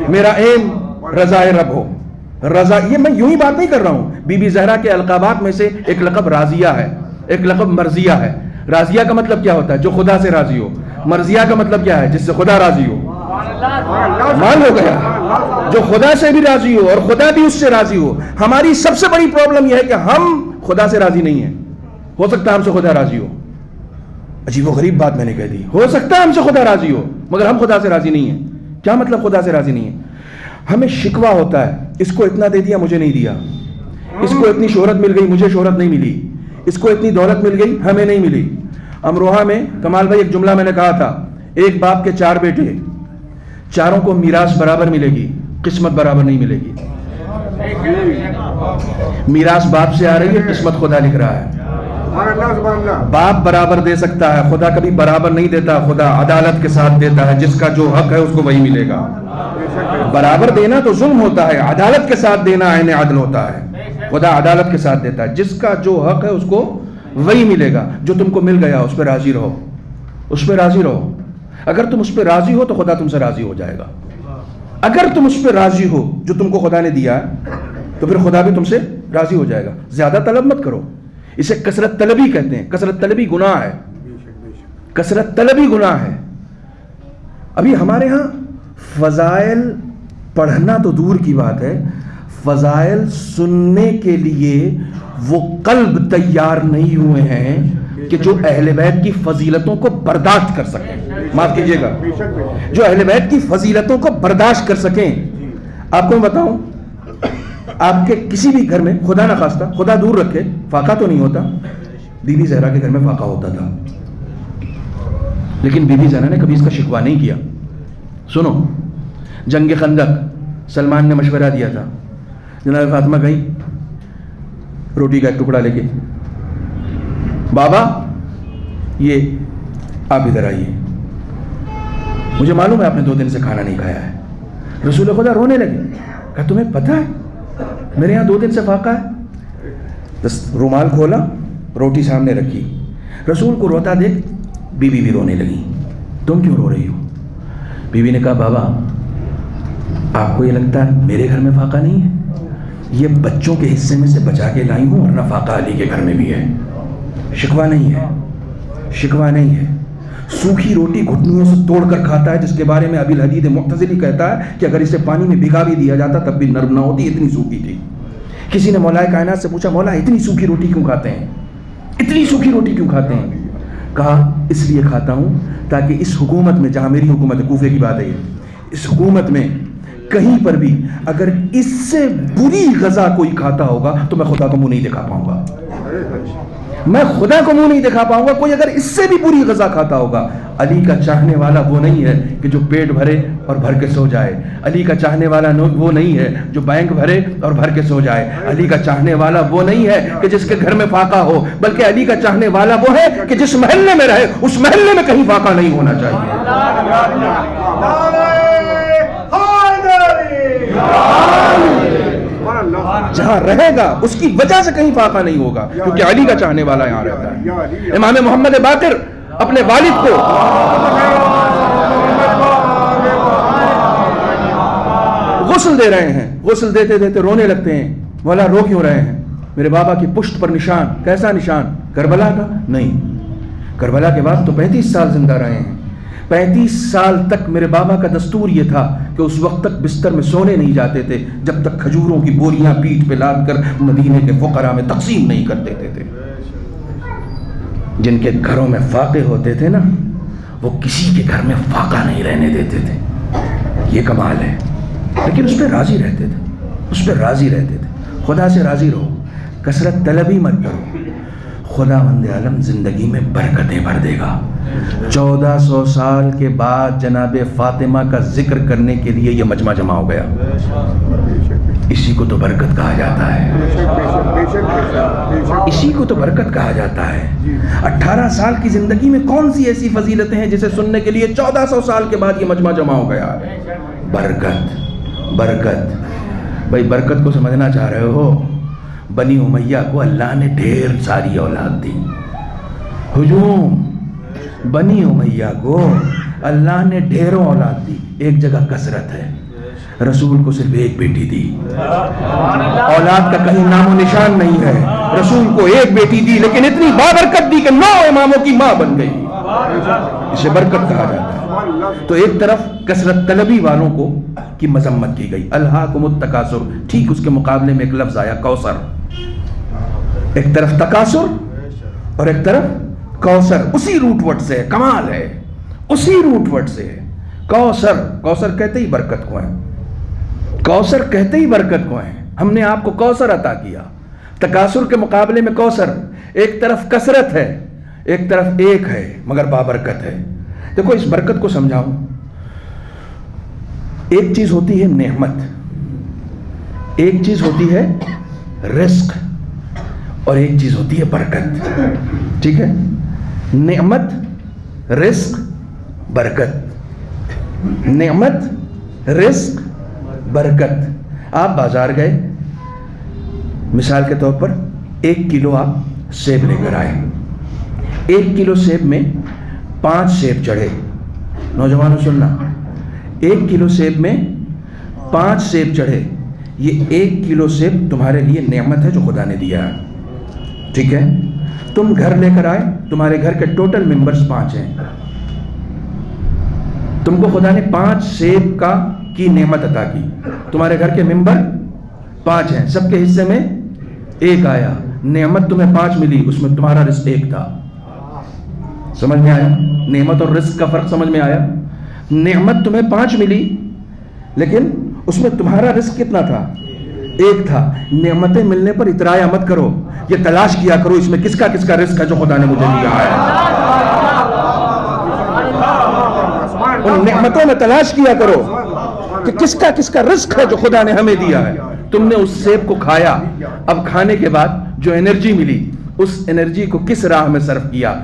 میرا ایم رضائے رب ہو. رضا, یہ میں یوں ہی بات نہیں کر رہا ہوں. بی بی زہرا کے القابات میں سے ایک لقب راضیہ ہے, ایک لقب مرضیہ ہے. راضیہ کا مطلب کیا ہوتا ہے؟ جو خدا سے راضی ہو. مرضیہ کا مطلب کیا ہے؟ جس سے خدا راضی ہو. کمال ہو گیا، جو خدا سے بھی راضی ہو اور خدا بھی اس سے راضی ہو۔ ہماری سب سے بڑی پرابلم یہ ہے کہ ہم خدا سے راضی نہیں ہیں۔ ہو سکتا ہے ہم سے خدا راضی ہو، عجیب و غریب بات میں نے کہہ دی، ہو سکتا ہے ہم سے خدا راضی ہو مگر ہم خدا سے راضی نہیں ہیں۔ کیا مطلب خدا سے راضی نہیں ہے؟ ہمیں شکوہ ہوتا ہے، اس کو اتنا دے دیا مجھے نہیں دیا، اس کو اتنی شہرت مل گئی مجھے شہرت نہیں ملی، اس کو اتنی دولت مل گئی ہمیں نہیں ملی۔ امروہہ میں کمال بھائی ایک جملہ میں نے کہا تھا، ایک باپ کے 4 بیٹے، چاروں کو میراث برابر ملے گی، قسمت برابر نہیں ملے گی۔ میراث باپ سے آ رہی ہے، قسمت خدا لکھ رہا ہے۔ باپ برابر دے سکتا ہے، خدا کبھی برابر نہیں دیتا، خدا عدالت کے ساتھ دیتا ہے، جس کا جو حق ہے اس کو وہی ملے گا۔ برابر دینا تو ظلم ہوتا ہے، عدالت کے ساتھ دینا عین عدل ہوتا ہے۔ خدا عدالت کے ساتھ دیتا ہے، جس کا جو حق ہے اس کو وہی ملے گا۔ جو تم کو مل گیا اس پہ راضی رہو، اس پہ راضی رہو۔ اگر تم اس پہ راضی ہو تو خدا تم سے راضی ہو جائے گا۔ اگر تم اس پہ راضی ہو جو تم کو خدا نے دیا ہے تو پھر خدا بھی تم سے راضی ہو جائے گا۔ زیادہ طلب مت کرو، اسے کثرت طلبی کہتے ہیں۔ کثرت طلبی گناہ ہے، کثرت طلبی گناہ ہے۔ ابھی ہمارے ہاں فضائل پڑھنا تو دور کی بات ہے، فضائل سننے کے لیے وہ قلب تیار نہیں ہوئے ہیں کہ جو اہل بیت کی فضیلتوں کو برداشت کر سکیں۔ معاف کیجیے گا، جو اہل بیت کی فضیلتوں کو برداشت کر سکیں۔ آپ کو میں بتاؤں، آپ کے کسی بھی گھر میں خدا نہ خواستہ، خدا دور رکھے، فاقہ تو نہیں ہوتا۔ بی بی زہرا کے گھر میں فاقہ ہوتا تھا، لیکن بی بی زہرا نے کبھی اس کا شکوہ نہیں کیا۔ سنو، جنگ خندق سلمان نے مشورہ دیا تھا، جناب فاطمہ گئی روٹی کا ایک ٹکڑا لے کے، بابا یہ آپ ادھر آئیے، مجھے معلوم ہے آپ نے 2 دن سے کھانا نہیں کھایا ہے۔ رسول خدا رونے لگے، کہا تمہیں پتہ ہے میرے یہاں 2 دن سے فاقہ ہے؟ رومال کھولا، روٹی سامنے رکھی، رسول کو روتا دیکھ بی بی بھی رونے لگی۔ تم کیوں رو رہی ہو؟ بی بی نے کہا بابا آپ کو یہ لگتا ہے میرے گھر میں فاقہ نہیں ہے؟ یہ بچوں کے حصے میں سے بچا کے لائی ہوں، ورنہ فاقہ علی کے گھر میں بھی ہے۔ شکوہ نہیں ہے، شکوہ نہیں ہے۔ سوکھی روٹی گھٹنوں سے توڑ کر کھاتا ہے، جس کے بارے میں ابی الحدید معتزلی کہتا ہے کہ اگر اسے پانی میں بھگا بھی دیا جاتا تب بھی نرم نہ ہوتی، اتنی سوکھی تھی۔ کسی نے مولا کائنات سے پوچھا مولا اتنی سوکھی روٹی کیوں کھاتے ہیں، اتنی سوکھی روٹی کیوں کھاتے ہیں؟ کہا اس لیے کھاتا ہوں تاکہ اس حکومت میں، جہاں میری حکومت ہے، کوفے کی بات ہے یہ، اس حکومت میں کہیں پر بھی اگر اس سے بری غذا کوئی کھاتا ہوگا تو میں خدا کو منہ نہیں دکھا پاؤں گا، میں خدا کو منہ نہیں دکھا پاؤں گا۔ کوئی اگر اس سے بھی بری غذا کھاتا ہوگا، علی کا چاہنے والا وہ نہیں ہے کہ جو پیٹ بھرے اور بھر کے سو جائے، علی کا چاہنے والا وہ نہیں ہے جو بینک بھرے اور بھر کے سو جائے، علی کا چاہنے والا وہ نہیں ہے کہ جس کے گھر میں فاقہ ہو، بلکہ علی کا چاہنے والا وہ ہے کہ جس محلے میں رہے اس محلے میں کہیں فاقہ نہیں ہونا چاہیے۔ جہاں رہے گا اس کی وجہ سے کہیں فاقہ نہیں ہوگا، کیونکہ علی کا چاہنے والا یہاں رہتا ہے۔ امام محمد باقر اپنے والد کو غسل دے رہے ہیں، غسل دیتے دیتے رونے لگتے ہیں، مولا رو کیوں رہے ہیں؟ میرے بابا کی پشت پر نشان، کیسا نشان؟ کربلا کا؟ نہیں، کربلا کے بعد تو 35 سال زندہ رہے ہیں۔ 35 سال تک میرے بابا کا دستور یہ تھا کہ اس وقت تک بستر میں سونے نہیں جاتے تھے جب تک کھجوروں کی بوریاں پیٹھ پہ لاد کر مدینے کے فقراء میں تقسیم نہیں کر دیتے تھے۔ جن کے گھروں میں فاقے ہوتے تھے نا، وہ کسی کے گھر میں فاقہ نہیں رہنے دیتے تھے۔ یہ کمال ہے، لیکن اس پہ راضی رہتے تھے، اس پہ راضی رہتے تھے۔ خدا سے راضی رہو، کثرت طلبی مت کرو، خدا وند عالم زندگی میں برکتیں بھر دے گا۔ 1400 سال کے بعد جناب فاطمہ کا ذکر کرنے کے لیے یہ مجمع جمع ہو گیا۔ اسی کو تو برکت کہا جاتا ہے، اسی کو تو برکت کہا جاتا ہے۔ 18 سال کی زندگی میں کون سی ایسی فضیلتیں ہیں جسے سننے کے لیے 1400 سال کے بعد یہ مجمع جمع ہو گیا؟ برکت، برکت۔ بھائی برکت کو سمجھنا چاہ رہے ہو؟ بنی امیہ کو اللہ نے ڈھیر ساری اولاد دی۔ ہجوم، بنی امیہ کو اللہ نے ڈھیروں اولاد دی۔ ایک جگہ کثرت ہے، رسول کو صرف ایک بیٹی دی، اولاد کا کہیں نام و نشان نہیں ہے۔ رسول کو ایک بیٹی دی لیکن اتنی بابرکت دی کہ 9 اماموں کی ماں بن گئی۔ اسے برکت کہا جاتا ہے۔ تو ایک طرف کثرت طلبی والوں کو کی مذمت کی گئی، الہاکم التکاثر، ٹھیک اس کے مقابلے میں ایک لفظ آیا کوثر، ایک طرف تکاثر اور ایک طرف کوثر، اسی روٹ ورڈ سے ہے، کمال ہے، اسی روٹ ورڈ سے ہے کوثر۔ کوثر کہتے ہی برکت کو ہے، کوثر کہتے ہی برکت کو ہے، ہم نے آپ کو کوثر عطا کیا۔ تکاثر کے مقابلے میں کوثر، ایک طرف کثرت ہے ایک طرف ایک ہے مگر بابرکت ہے۔ دیکھو اس برکت کو سمجھاؤ، ایک چیز ہوتی ہے نعمت، ایک چیز ہوتی ہے رزق، اور ایک چیز ہوتی ہے برکت، ٹھیک ہے؟ نعمت، رزق، برکت، نعمت، رزق، برکت۔ آپ بازار گئے، مثال کے طور پر 1 کلو آپ سیب لے کر آئے، 1 کلو سیب میں 5 سیب چڑھے۔ نوجوانوں سننا، 1 کلو سیب میں 5 سیب چڑھے، یہ 1 کلو سیب تمہارے لیے نعمت ہے جو خدا نے دیا ہے، ٹھیک ہے؟ تم گھر لے کر آئے، تمہارے گھر کے ٹوٹل ممبرز 5 ہیں، تم کو خدا نے 5 سیب کی نعمت عطا کی، تمہارے گھر کے ممبر 5 ہیں، سب کے حصے میں 1 آیا، نعمت تمہیں 5 ملی، اس میں تمہارا رزق 1 تھا۔ سمجھ میں آیا؟ نعمت اور رزق کا فرق سمجھ میں آیا؟ نعمت تمہیں 5 ملی لیکن اس میں تمہارا رزق کتنا تھا؟ 1 تھا۔ نعمتیں ملنے پر اترایا مت کرو، یہ تلاش کیا کرو اس میں کس کا رزق ہے جو خدا نے مجھے دیا ہے۔ ان نعمتوں میں تلاش کیا کرو کہ کس کا رزق ہے جو خدا نے ہمیں دیا ہے۔ تم نے اس سیب کو کھایا، اب کھانے کے بعد جو انرجی ملی، اس انرجی کو کس راہ میں صرف کیا؟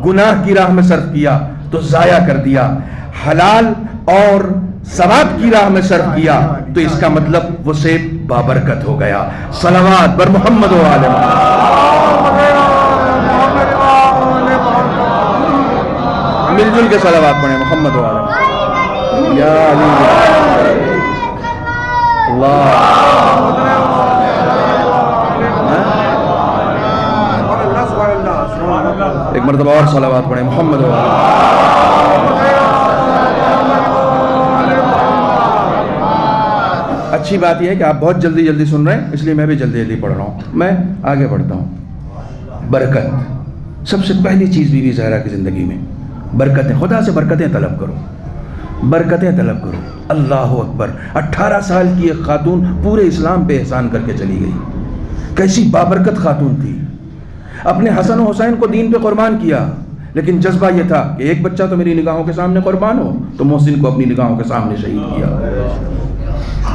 گناہ کی راہ میں صرف کیا تو ضائع کر دیا، حلال اور ثواب کی راہ میں صرف کیا تو اس کا مطلب وہ سیب بابرکت ہو گیا۔ صلوات بر محمد و آل محمد، مل جل کے صلوات پڑھیں محمد و آل محمد، یا علی اللہ۔ ایک مرتبہ اور صلوات پڑھیں محمد و آل محمد۔ اچھی بات یہ ہے کہ آپ بہت جلدی سن رہے ہیں، اس لیے میں بھی جلدی پڑھ رہا ہوں، میں آگے بڑھتا ہوں۔ برکت، سب سے پہلی چیز بی بی زہرا کی زندگی میں برکتیں، خدا سے برکتیں طلب کرو، برکتیں طلب کرو۔ اللہ اکبر، 18 سال کی ایک خاتون پورے اسلام پہ احسان کر کے چلی گئی، کیسی بابرکت خاتون تھی، اپنے حسن و حسین کو دین پہ قربان کیا، لیکن جذبہ یہ تھا کہ ایک بچہ تو میری نگاہوں کے سامنے قربان ہو، تو محسن کو اپنی نگاہوں کے سامنے شہید کیا۔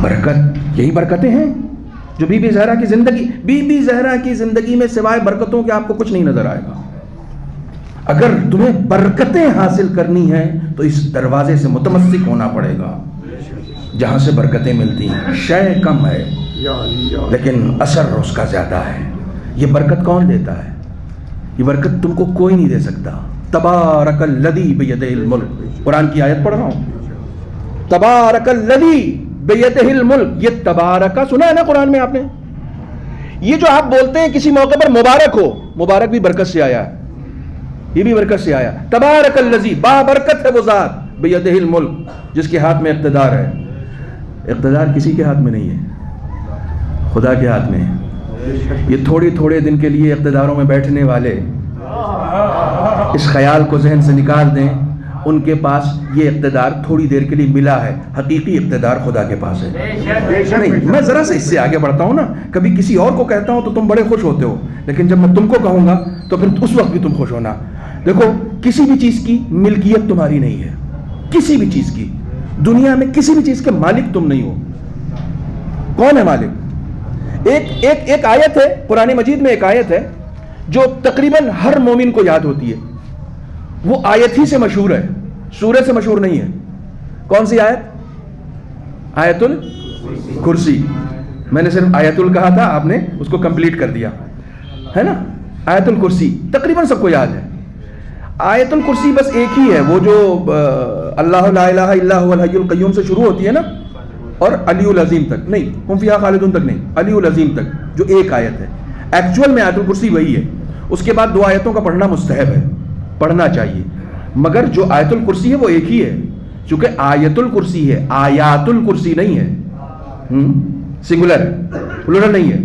برکت، یہی برکتیں ہیں جو بی بی زہرا کی زندگی، بی بی زہرا کی زندگی میں سوائے برکتوں کے آپ کو کچھ نہیں نظر آئے گا۔ اگر تمہیں برکتیں حاصل کرنی ہیں تو اس دروازے سے متمسک ہونا پڑے گا جہاں سے برکتیں ملتی ہیں۔ شے کم ہے لیکن اثر اس کا زیادہ ہے۔ یہ برکت کون دیتا ہے؟ یہ برکت تم کو کوئی نہیں دے سکتا۔ تبارک الذی بیدہ الملک، قرآن کی آیت پڑھ رہا ہوں، تبارک الذی بیدہ الملک، یہ تبارک سنا ہے نا قرآن میں آپ نے؟ یہ جو آپ بولتے ہیں کسی موقع پر مبارک ہو، مبارک بھی برکت سے آیا ہے، یہ بھی برکت سے آیا۔ تبارک الذی، بابرکت ہے وہ ذات، بیدہ الملک، جس کے ہاتھ میں اقتدار ہے۔ اقتدار کسی کے ہاتھ میں نہیں ہے، خدا کے ہاتھ میں ہے۔ یہ تھوڑے دن کے لیے اقتداروں میں بیٹھنے والے اس خیال کو ذہن سے نکال دیں، ان کے پاس یہ اقتدار تھوڑی دیر کے لیے ملا ہے، حقیقی اقتدار خدا کے پاس ہے۔ نہیں، میں ذرا سے اس سے آگے بڑھتا ہوں نا، کبھی کسی اور کو کہتا ہوں تو تم بڑے خوش ہوتے ہو، لیکن جب میں تم کو کہوں گا تو پھر اس وقت بھی تم خوش ہونا۔ دیکھو، کسی بھی چیز کی ملکیت تمہاری نہیں ہے، کسی بھی چیز کی، دنیا میں کسی بھی چیز کے مالک تم نہیں ہو۔ کون ہے مالک؟ ایک آیت ہے قرآن مجید میں، ایک آیت ہے جو تقریباً ہر مومن کو یاد ہوتی ہے، وہ آیت ہی سے مشہور ہے، سورہ سے مشہور نہیں ہے۔ کون سی آیت؟ آیت الکرسی۔ میں نے صرف آیت ال کہا تھا، آپ نے اس کو کمپلیٹ کر دیا ہے نا۔ آیت الکرسی تقریباً سب کو یاد ہے۔ آیت الکرسی بس ایک ہی ہے، وہ جو اللہ لا الہ الا هو الحی القیوم سے شروع ہوتی ہے نا، اور علی العظیم تک نہیں، ہم فیہا خالدون تک نہیں، علی العظیم تک جو ایک آیت ہے، ایکچول میں آیت الکرسی وہی ہے۔ اس کے بعد 2 آیتوں کا پڑھنا مستحب ہے، پڑھنا چاہیے، مگر جو آیت الکرسی ہے وہ ایک ہی ہے، چونکہ آیت الکرسی ہے, آیات الکرسی نہیں ہے, سنگولر ہے, پلورل نہیں ہے.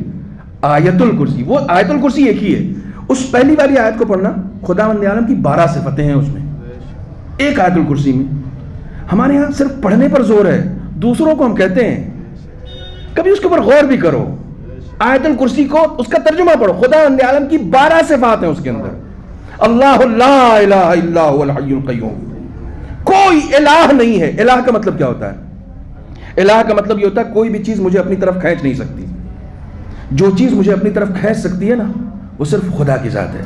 آیت الکرسی, وہ آیت الکرسی ایک ہی ہے. اس پہلی والی آیت کو پڑھنا, خداوند عالم کی 12 صفتیں ہیں اس میں, ایک آیت الکرسی میں. ہمارے ہاں صرف پڑھنے پر زور ہے, دوسروں کو ہم کہتے ہیں. کبھی اس کے اوپر غور بھی کرو. آیت الکرسی کو اس کا ترجمہ پڑھو, خداوند عالم کی 12 صفات ہیں اس کے اندر. اللہ لا الہ الا هو الحی القیوم, کوئی الہ نہیں ہے. الہ کا مطلب کیا ہوتا ہے؟ الہ کا مطلب یہ ہوتا ہے کوئی بھی چیز مجھے اپنی طرف کھینچ نہیں سکتی. جو چیز مجھے اپنی طرف کھینچ سکتی ہے نا, وہ صرف خدا کی ذات ہے.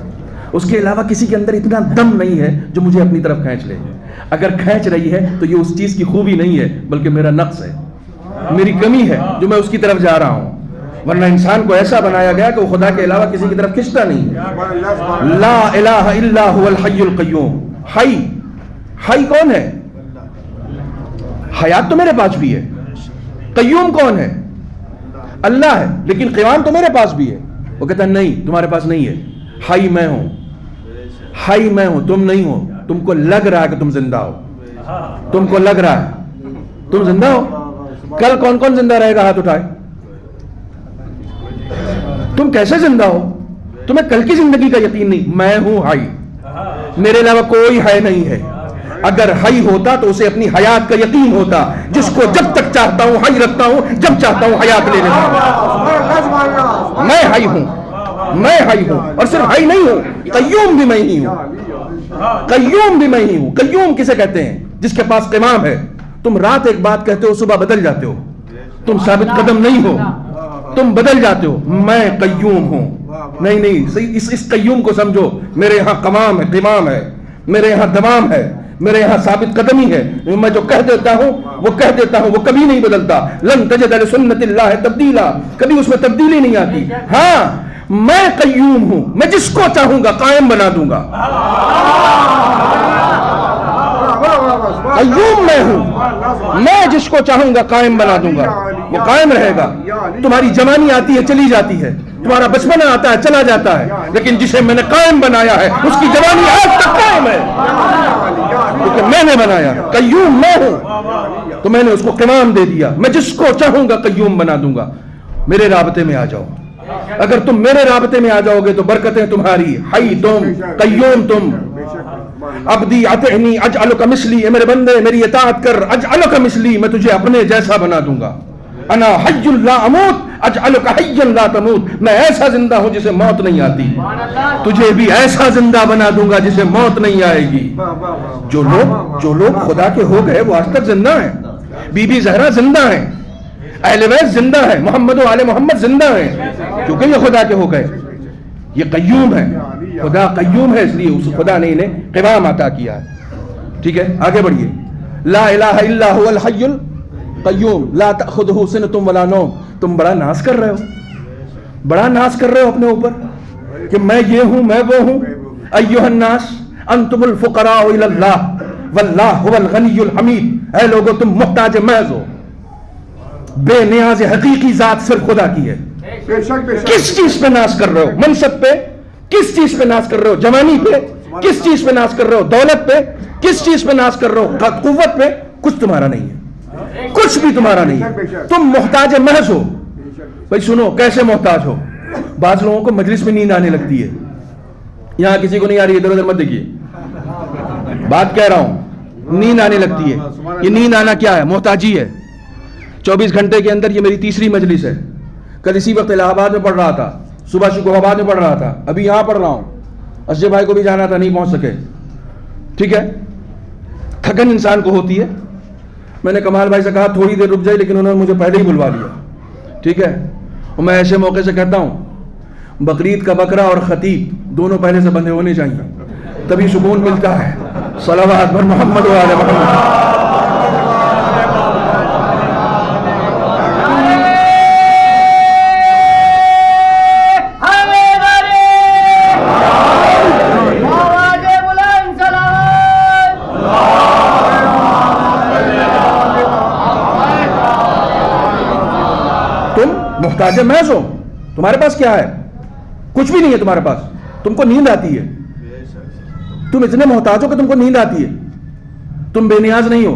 اس کے علاوہ کسی کے اندر اتنا دم نہیں ہے جو مجھے اپنی طرف کھینچ لے. اگر کھینچ رہی ہے تو یہ اس چیز کی خوبی نہیں ہے, بلکہ میرا نقص ہے, میری کمی ہے جو میں اس کی طرف جا رہا ہوں. ورنہ انسان کو ایسا بنایا گیا کہ وہ خدا کے علاوہ کسی کی طرف کھنچتا نہیں. لا الہ الا هو الحی القیوم. حی, حی کون ہے؟ حیات تو میرے پاس بھی ہے. قیوم کون ہے؟ اللہ ہے, لیکن قیام تو میرے پاس بھی ہے. وہ کہتا ہے نہیں, تمہارے پاس نہیں ہے. حی میں ہوں, حی میں ہوں, تم نہیں ہو. تم کو لگ رہا ہے کہ تم زندہ ہو, تم کو لگ رہا ہے تم زندہ ہو. کل کون کون زندہ رہے گا؟ ہاتھ اٹھائے. تم کیسے زندہ ہو؟ تمہیں کل کی زندگی کا یقین نہیں. میں ہوں حی, میرے علاوہ کوئی ہے نہیں ہے. اگر حی ہوتا تو اسے اپنی حیات کا یقین ہوتا, جس کو جب تک چاہتا ہوں حی رکھتا ہوں, جب چاہتا ہوں حیات لے لیتا ہوں. میں حی ہوں, میں حی ہوں, اور صرف حی نہیں ہوں, قیوم بھی میں ہی ہوں. قیوم بھی میں ہی ہوں. قیوم کسے کہتے ہیں؟ جس کے پاس قیام ہے. تم رات ایک بات کہتے ہو, صبح بدل جاتے ہو. تم ثابت قدم نہیں ہو, تم بدل جاتے ہو. میں قیوم ہوں. نہیں نہیں, اس قیوم کو سمجھو. میرے یہاں قوام ہے, قمام ہے, میرے یہاں دوام ہے, میرے یہاں ثابت قدمی ہے. میں جو کہہ دیتا ہوں وہ کہہ دیتا ہوں, وہ کبھی نہیں بدلتا. لن تجد لسنت اللہ تبدیلا, کبھی اس میں تبدیلی نہیں آتی. ہاں, میں قیوم ہوں, میں جس کو چاہوں گا قائم بنا دوں گا. قیوم میں ہوں, میں جس کو چاہوں گا قائم بنا دوں گا, وہ قائم رہے گا. تمہاری جوانی آتی ہے, چلی جاتی ہے, تمہارا بچپنا آتا ہے, چلا جاتا ہے, لیکن جسے میں نے قائم بنایا ہے اس کی جوانی آج تک قائم ہے, کیونکہ میں نے بنایا. قیوم میں ہوں تو میں نے اس کو قیام دے دیا. میں جس کو چاہوں گا قیوم بنا دوں گا. میرے رابطے میں آ جاؤ. اگر تم میرے رابطے میں آ جاؤ گے تو برکتیں تمہاری. حی تم, قیوم تم. عبدی اطعنی اجعلک مثلی, اے میرے بندے میری اطاعت کر. اجعلک مثلی, میں تجھے اپنے جیسا بنا دوں گا. انا حی لا اموت اجعلک حیا لا تموت, میں ایسا زندہ ہوں جسے موت نہیں آتی. تجھے بھی ایسا زندہ بنا دوں گا جسے موت نہیں آئے گی. جو لوگ خدا کے ہو گئے وہ آج تک زندہ ہیں. بی بی زہرا زندہ ہیں, اہل بیت زندہ ہیں, محمد و آل محمد زندہ ہیں, کیونکہ یہ خدا کے ہو گئے. یہ قیوم ہے, خدا قیوم ہے, اس لیے اس خدا نے انہیں قیام عطا کیا ہے. ٹھیک ہے, آگے بڑھیے. لا الہ الا هو الحی القیوم لا تأخذہ سنۃ ولا نوم. تم بڑا ناز کر رہے ہو, بڑا ناز کر رہے ہو اپنے اوپر کہ میں یہ ہوں, میں وہ ہوں. ایھا الناس انتم الفقراء الی اللہ واللہ هو الغنی الحمید. اے لوگو تم محتاج محض ہو, بے نیاز حقیقی ذات صرف خدا کی ہے. کس چیز پہ ناز کر رہے ہو؟ منصب پہ؟ کس چیز پہ ناز کر رہے ہو؟ جوانی پہ؟ کس چیز پہ ناز کر رہے ہو؟ دولت پہ؟ کس چیز پہ ناز کر رہے ہو؟ قوت پہ؟ کچھ تمہارا نہیں ہے, کچھ بھی تمہارا نہیں ہے. تم محتاج محض ہو. بھائی سنو, کیسے محتاج ہو؟ بعض لوگوں کو مجلس میں نیند آنے لگتی ہے. یہاں کسی کو نہیں آ رہی, ادھر ادھر مت دیکھیے, بات کہہ رہا ہوں. نیند آنے لگتی ہے. یہ نیند آنا کیا ہے؟ محتاجی ہے. 24 گھنٹے کے اندر یہ میری تیسری مجلس ہے. کل اسی وقت الہ آباد میں پڑھ رہا تھا, صبح شکوہ آباد میں پڑھ رہا تھا, ابھی یہاں پڑھ رہا ہوں. اشرف بھائی کو بھی جانا تھا, نہیں پہنچ سکے. ٹھیک ہے, تھکن انسان کو ہوتی ہے. میں نے کمال بھائی سے کہا تھوڑی دیر رک جائے, لیکن انہوں نے مجھے پہلے ہی بلوا لیا. ٹھیک ہے, اور میں ایسے موقع سے کہتا ہوں بقرعید کا بکرا اور خطیب دونوں پہلے سے بندھے ہونے چاہیے, تبھی سکون ملتا ہے. صلوات بر محمد و آل محمد. محتاج محض ہو, تمہارے پاس کیا ہے؟ کچھ بھی نہیں ہے تمہارے پاس. تم کو نیند آتی ہے, تم اتنے محتاج ہو کہ تم کو نیند آتی ہے. تم بے نیاز نہیں ہو,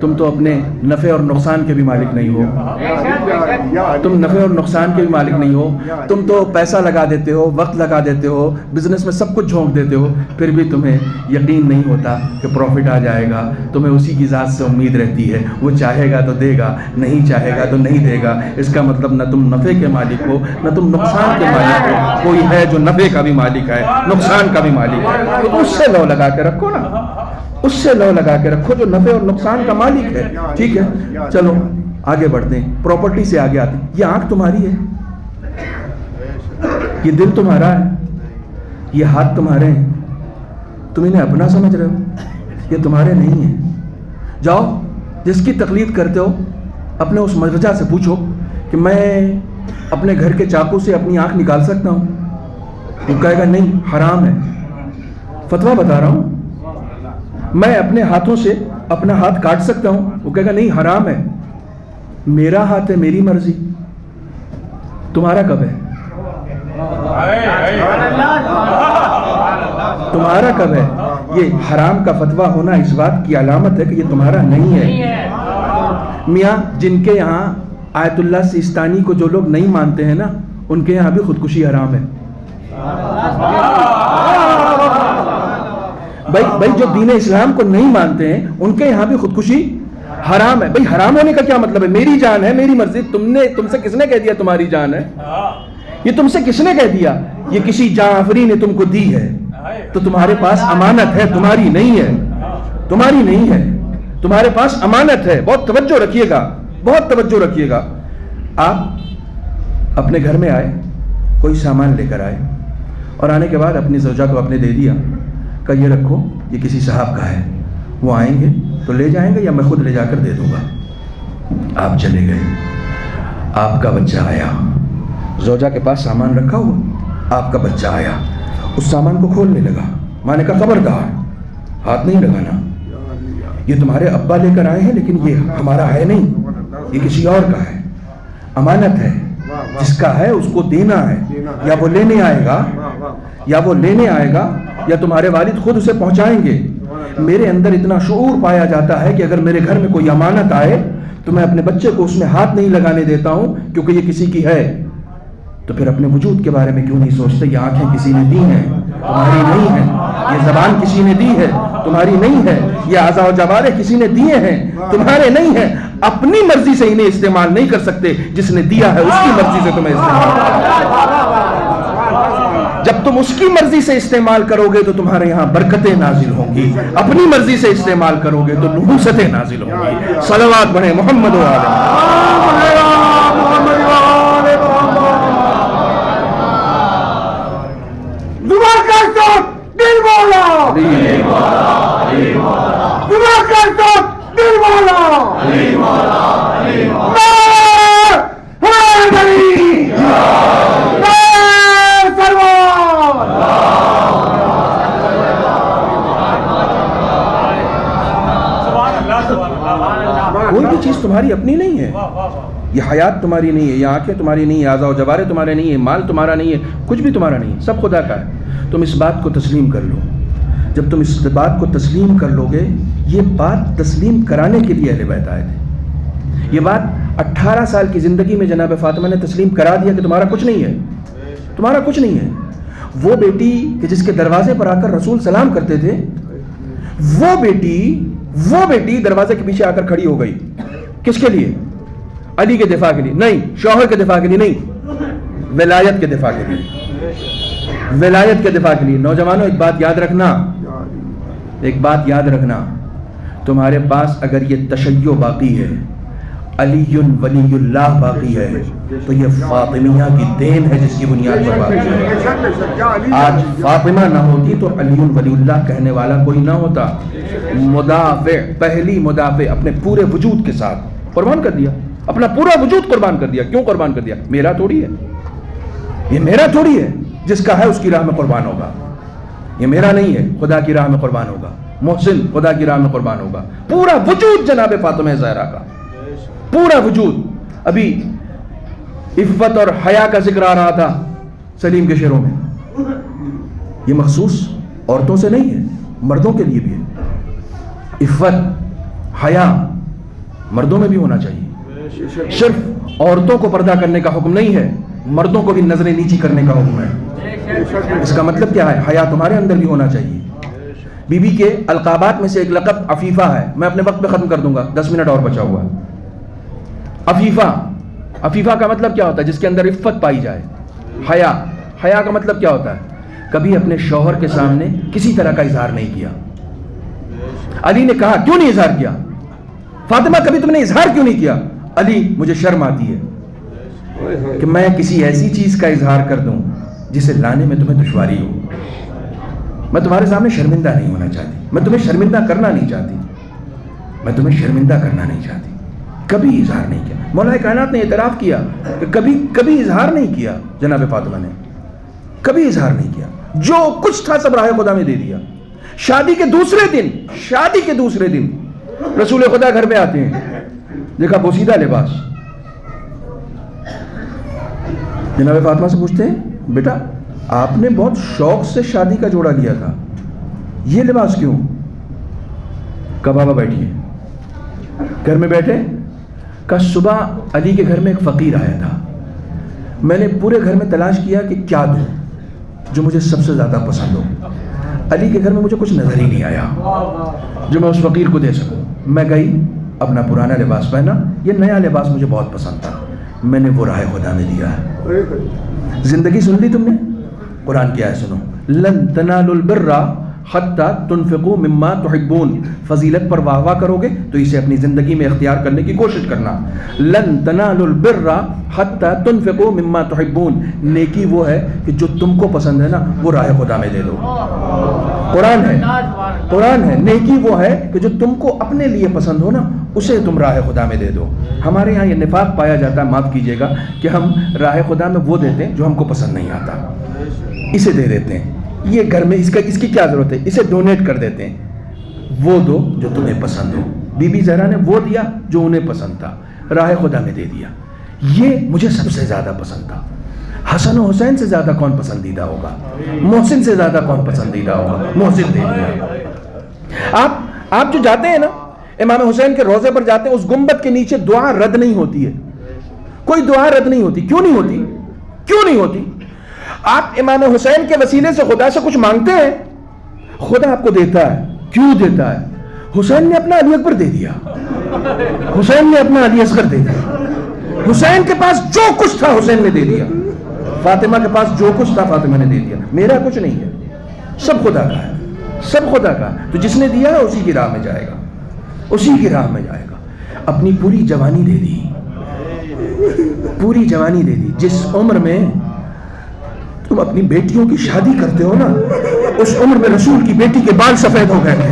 تم تو اپنے نفع اور نقصان کے بھی مالک نہیں ہو. تم نفع اور نقصان کے بھی مالک نہیں ہو. تم تو پیسہ لگا دیتے ہو, وقت لگا دیتے ہو, بزنس میں سب کچھ جھونک دیتے ہو, پھر بھی تمہیں یقین نہیں ہوتا کہ پروفٹ آ جائے گا. تمہیں اسی کی ذات سے امید رہتی ہے, وہ چاہے گا تو دے گا, نہیں چاہے گا تو نہیں دے گا. اس کا مطلب نہ تم نفع کے مالک ہو نہ تم نقصان کے مالک ہو. کوئی ہے جو نفع کا بھی مالک ہے, نقصان کا بھی مالک ہے, تو اس سے لو لگا کے رکھو نا, اس سے لو لگا کے رکھو جو نفع اور نقصان کا مالک ہے. ٹھیک ہے, چلو آگے بڑھتے ہیں, پراپرٹی سے آگے آتے ہیں. یہ آنکھ تمہاری ہے, یہ دل تمہارا ہے, یہ ہاتھ تمہارے ہیں, تم انہیں اپنا سمجھ رہے ہو, یہ تمہارے نہیں ہیں. جاؤ جس کی تقلید کرتے ہو اپنے اس مرجع سے پوچھو کہ میں اپنے گھر کے چاقو سے اپنی آنکھ نکال سکتا ہوں؟ وہ کہے گا نہیں, حرام ہے. فتویٰ بتا رہا ہوں. میں اپنے ہاتھوں سے اپنا ہاتھ کاٹ سکتا ہوں؟ وہ کہے گا نہیں, حرام ہے. میرا ہاتھ ہے, میری مرضی. تمہارا کب ہے؟ تمہارا کب ہے؟ یہ حرام کا فتویٰ ہونا اس بات کی علامت ہے کہ یہ تمہارا نہیں ہے. میاں جن کے یہاں آیت اللہ سیستانی کو جو لوگ نہیں مانتے ہیں نا, ان کے یہاں بھی خودکشی حرام ہے. بھائی جو دین اسلام کو نہیں مانتے ہیں ان کے یہاں بھی خودکشی حرام ہے. بھائی حرام ہونے کا کیا مطلب ہے؟ میری جان ہے, میری مرضی. تم سے کس نے کہہ دیا تمہاری جان ہے؟ یہ تم سے کس نے کہہ دیا؟ یہ کسی جعفری نے تم کو دی ہے, تو تمہارے پاس امانت ہے, تمہاری نہیں ہے. تمہاری نہیں ہے, تمہارے پاس امانت ہے. بہت توجہ رکھیے گا, بہت توجہ رکھیے گا. آپ اپنے گھر میں آئے, کوئی سامان لے کر آئے, اور آنے کے بعد اپنی زوجہ کو اپنے دے دیا کہ یہ رکھو, یہ کسی صاحب کا ہے, وہ آئیں گے تو لے جائیں گے یا میں خود لے جا کر دے دوں گا. آپ چلے گئے, آپ کا بچہ آیا, زوجہ کے پاس سامان رکھا ہوا, آپ کا بچہ آیا, اس سامان کو کھولنے لگا. میں نے کہا خبردار, ہاتھ نہیں لگانا, یہ تمہارے ابا لے کر آئے ہیں لیکن یہ ہمارا ہے نہیں, یہ کسی اور کا ہے, امانت ہے. جس کا ہے اس کو دینا ہے. یا وہ لینے آئے گا, یا وہ لینے آئے گا, یا تمہارے والد خود اسے پہنچائیں گے. میرے اندر اتنا شعور پایا جاتا ہے کہ اگر میرے گھر میں کوئی امانت آئے تو میں اپنے بچے کو اس میں ہاتھ نہیں لگانے دیتا ہوں, کیونکہ یہ کسی کی ہے. تو پھر اپنے وجود کے بارے میں کیوں نہیں سوچتے؟ یہ آنکھیں کسی نے دی ہیں, تمہاری نہیں ہے. یہ زبان کسی نے دی ہے, تمہاری نہیں ہے. یہ اعضاء و جوارح کسی نے دیے ہیں, تمہارے نہیں ہیں. اپنی مرضی سے انہیں استعمال نہیں کر سکتے, جس نے دیا ہے اس کی مرضی سے تمہیں استعمال. جب تم اس کی مرضی سے استعمال کرو گے تو تمہارے یہاں برکتیں نازل ہوں گی. اپنی مرضی سے استعمال کرو گے تو نحوستیں نازل ہوں گی. صلوات پڑھیں محمد و آلہ. کوئی بھی چیز تمہاری اپنی نہیں ہے. یہ حیات تمہاری نہیں ہے, یہ آنکھیں تمہاری نہیں ہے, اعضاء و جوارح تمہارے نہیں ہے, مال تمہارا نہیں ہے, کچھ بھی تمہارا نہیں ہے, سب خدا کا ہے. تم اس بات کو تسلیم کر لو. جب تم اس بات کو تسلیم کر لو گے, یہ بات تسلیم کرانے کے لیے اہل بیت آئے تھے. یہ بات 18 سال کی زندگی میں جناب فاطمہ نے تسلیم کرا دیا کہ تمہارا کچھ نہیں ہے, تمہارا کچھ نہیں ہے. وہ بیٹی کہ جس کے دروازے پر آ کر رسول سلام کرتے تھے, وہ بیٹی دروازے کے پیچھے آ کر کھڑی ہو گئی. کس کے لیے؟ علی کے دفاع کے لیے نہیں, شوہر کے دفاع کے لیے نہیں, ولایت کے دفاع کے لیے, ولایت کے دفاع کے لیے. نوجوانوں ایک بات یاد رکھنا, ایک بات یاد رکھنا, تمہارے پاس اگر یہ تشیع باقی ہے, علی ولی اللہ باقی ہے, تو یہ فاطمیہ کی دین ہے جس کی بنیاد پر باقی ہے. آج فاطمہ نہ ہوتی تو علی ولی اللہ کہنے والا کوئی نہ ہوتا. مدافع, پہلی مدافع اپنے پورے وجود کے ساتھ قربان کر دیا, اپنا پورا وجود قربان کر دیا. کیوں قربان کر دیا؟ میرا تھوڑی ہے, یہ میرا تھوڑی ہے. جس کا ہے اس کی راہ میں قربان ہوگا. یہ میرا نہیں ہے, خدا کی راہ میں قربان ہوگا. محسن خدا کی راہ میں قربان ہوگا. پورا وجود جناب فاطمہ زہرا کا, پورا وجود. ابھی عفت اور حیا کا ذکر آ رہا تھا سلیم کے شعروں میں. یہ مخصوص عورتوں سے نہیں ہے, مردوں کے لیے بھی ہے. عفت, حیا, مردوں میں بھی ہونا چاہیے. صرف عورتوں کو پردہ کرنے کا حکم نہیں ہے, مردوں کو بھی نظریں نیچی کرنے کا حکم ہے. اس کا مطلب کیا ہے؟ حیا تمہارے اندر بھی ہونا چاہیے. بی بی کے القابات میں سے ایک لقب عفیفہ ہے. میں اپنے وقت پہ ختم کر دوں گا, 10 منٹ اور بچا ہوا. عفیفہ, عفیفہ کا مطلب کیا ہوتا ہے؟ جس کے اندر عفت پائی جائے. حیا, حیا کا مطلب کیا ہوتا ہے؟ کبھی اپنے شوہر کے سامنے کسی طرح کا اظہار نہیں کیا. علی نے کہا کیوں نہیں اظہار کیا؟ فاطمہ کبھی تم نے اظہار کیوں نہیں کیا؟ علی مجھے شرم آتی ہے کہ میں کسی ایسی چیز کا اظہار کر دوں جسے لانے میں تمہیں دشواری ہو. میں تمہارے سامنے شرمندہ نہیں ہونا چاہتی, میں تمہیں شرمندہ کرنا نہیں چاہتی, میں تمہیں شرمندہ کرنا نہیں چاہتی. کبھی اظہار نہیں کیا. مولا کائنات نے اعتراف کیا کہ کبھی اظہار نہیں کیا. جناب فاطمہ نے کبھی اظہار نہیں کیا. جو کچھ تھا سب راہ خدا میں دے دیا. شادی کے دوسرے دن رسول خدا گھر میں آتے ہیں, دیکھا بوسیدہ لباس. جناب فاطمہ سے پوچھتے ہیں بیٹا آپ نے بہت شوق سے شادی کا جوڑا لیا تھا, یہ لباس کیوں؟ کہا بابا بیٹھیے. گھر میں بیٹھے. کہا صبح علی کے گھر میں ایک فقیر آیا تھا, میں نے پورے گھر میں تلاش کیا کہ کیا دوں جو مجھے سب سے زیادہ پسند ہو. علی کے گھر میں مجھے کچھ نظر ہی نہیں آیا جو میں اس فقیر کو دے سکوں. میں گئی, اپنا پرانا لباس پہنا, یہ نیا لباس مجھے بہت پسند تھا, میں نے وہ راہ خدا میں دیا ہے. زندگی سن لی تم نے؟ قرآن کی آیت سنو, لن تنالوا البر حتی تنفقوا مما تحبون. فضیلت پر واہ واہ کرو گے تو اسے اپنی زندگی میں اختیار کرنے کی کوشش کرنا. لن تنالوا البر حتی تنفقوا مما تحبون. نیکی وہ ہے کہ جو تم کو پسند ہے نا وہ راہ خدا میں دے دو. قرآن ہے. نیکی وہ ہے کہ جو تم کو اپنے لیے پسند ہو نا اسے تم راہ خدا میں دے دو. ہمارے ہاں یہ نفاق پایا جاتا ہے, معاف کیجیے گا, کہ ہم راہ خدا میں وہ دیتے ہیں جو ہم کو پسند نہیں آتا, اسے دے دیتے ہیں. یہ گھر میں اس کی کیا ضرورت ہے, اسے ڈونیٹ کر دیتے ہیں. وہ دو جو تمہیں پسند ہو. بی بی زہرا نے وہ دیا جو انہیں پسند تھا, راہ خدا میں دے دیا. یہ مجھے سب سے زیادہ پسند تھا. حسن و حسین سے زیادہ کون پسندیدہ ہوگا؟ محسن سے زیادہ کون پسندیدہ ہوگا؟ محسن دے دیا. آپ جو جاتے ہیں نا امام حسین کے روضے پر جاتے ہیں, اس گنبد کے نیچے دعا رد نہیں ہوتی ہے. کوئی دعا رد نہیں ہوتی. کیوں نہیں ہوتی؟ آپ امام حسین کے وسیلے سے خدا سے کچھ مانگتے ہیں, خدا آپ کو دیتا ہے. کیوں دیتا ہے؟ حسین نے اپنا علی اکبر دے دیا, حسین نے اپنا علی اصغر دے دیا. حسین کے پاس جو کچھ تھا حسین نے دے دیا. فاطمہ کے پاس جو کچھ تھا فاطمہ نے دے دیا. میرا کچھ نہیں ہے, سب خدا کا ہے, سب خدا کا. تو جس نے دیا ہے اسی کی راہ میں جائے گا, اسی کی راہ میں جائے گا. اپنی پوری جوانی دے دی, پوری جوانی دے دی. جس عمر میں تم اپنی بیٹیوں کی شادی کرتے ہو نا اس عمر میں رسول کی بیٹی کے بال سفید ہو گئے تھے.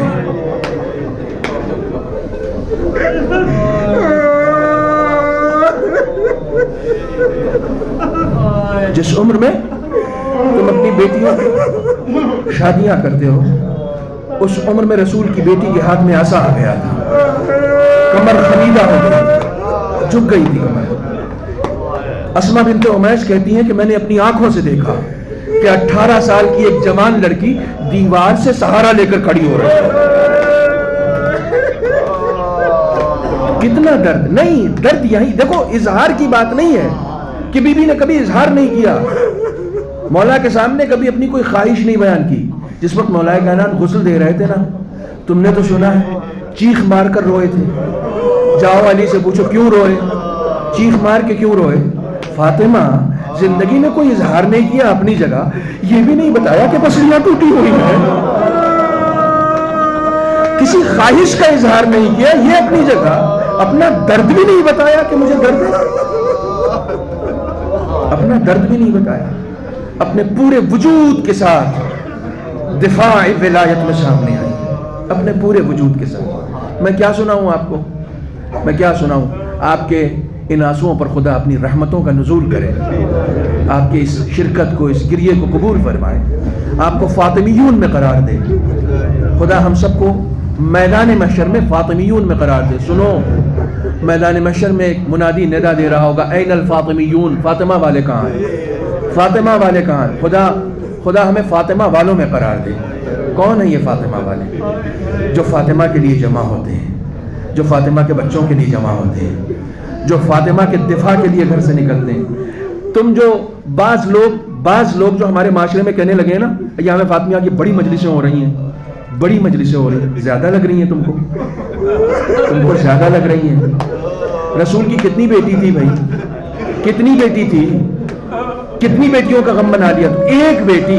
جس عمر میں تم اپنی بیٹیوں کی شادیاں کرتے ہو اس عمر میں رسول کی بیٹی کے ہاتھ میں عصا آ گیا تھا, کمر خمیدہ ہو گئی, جھک گئی تھی کمر. اسما بنت امیس کہتی ہیں کہ میں نے اپنی آنکھوں سے دیکھا کہ 18 سال کی ایک جوان لڑکی دیوار سے سہارا لے کر کھڑی ہو رہی ہے. کتنا درد. نہیں, درد یہی دیکھو, اظہار کی بات نہیں ہے کہ بی بی نے کبھی اظہار نہیں کیا, مولا کے سامنے کبھی اپنی کوئی خواہش نہیں بیان کی. جس وقت مولا کائنات غسل دے رہے تھے نا, تم نے تو سنا ہے چیخ مار کر روئے تھے. جاؤ علی سے پوچھو کیوں روئے, چیخ مار کے کیوں روئے. فاطمہ زندگی میں کوئی اظہار نہیں کیا اپنی جگہ, یہ بھی نہیں بتایا کہ پسلیاں ٹوٹی ہوئی ہیں, کسی خواہش کا اظہار نہیں کیا, یہ اپنی جگہ. اپنا درد بھی نہیں بتایا کہ مجھے درد ہے, اپنا درد بھی نہیں بتایا. اپنے پورے وجود کے ساتھ دفاع ولایت میں سامنے آئی, اپنے پورے وجود کے ساتھ. میں کیا سناؤں آپ کو, میں کیا سناؤں. آپ کے ان آنسوؤں پر خدا اپنی رحمتوں کا نزول کرے, آپ کی اس شرکت کو, اس گریے کو قبول فرمائے, آپ کو فاطمیون میں قرار دے. خدا ہم سب کو میدان محشر میں فاطمیون میں قرار دے. سنو, میدان محشر میں ایک منادی ندا دے رہا ہوگا, این الفاطمیون, فاطمہ والے کہاں ہیں, فاطمہ والے کہاں ہیں. خدا ہمیں فاطمہ والوں میں قرار دے. کون ہے یہ فاطمہ والے؟ جو فاطمہ کے لیے جمع ہوتے ہیں, جو فاطمہ کے بچوں کے لیے جمع ہوتے ہیں، جو فاطمہ کے دفاع کے لیے گھر سے نکلتے ہیں. تم جو بعض لوگ جو ہمارے معاشرے میں کہنے لگے ہیں نا، یہاں میں فاطمہ کی بڑی مجلسیں ہو رہی ہیں، بڑی مجلسیں ہو رہی ہیں، زیادہ لگ رہی ہیں تم کو زیادہ لگ رہی ہیں. رسول کی کتنی بیٹی تھی بھائی، کتنی بیٹی تھی، کتنی بیٹیوں کا غم بنا لیا. ایک بیٹی،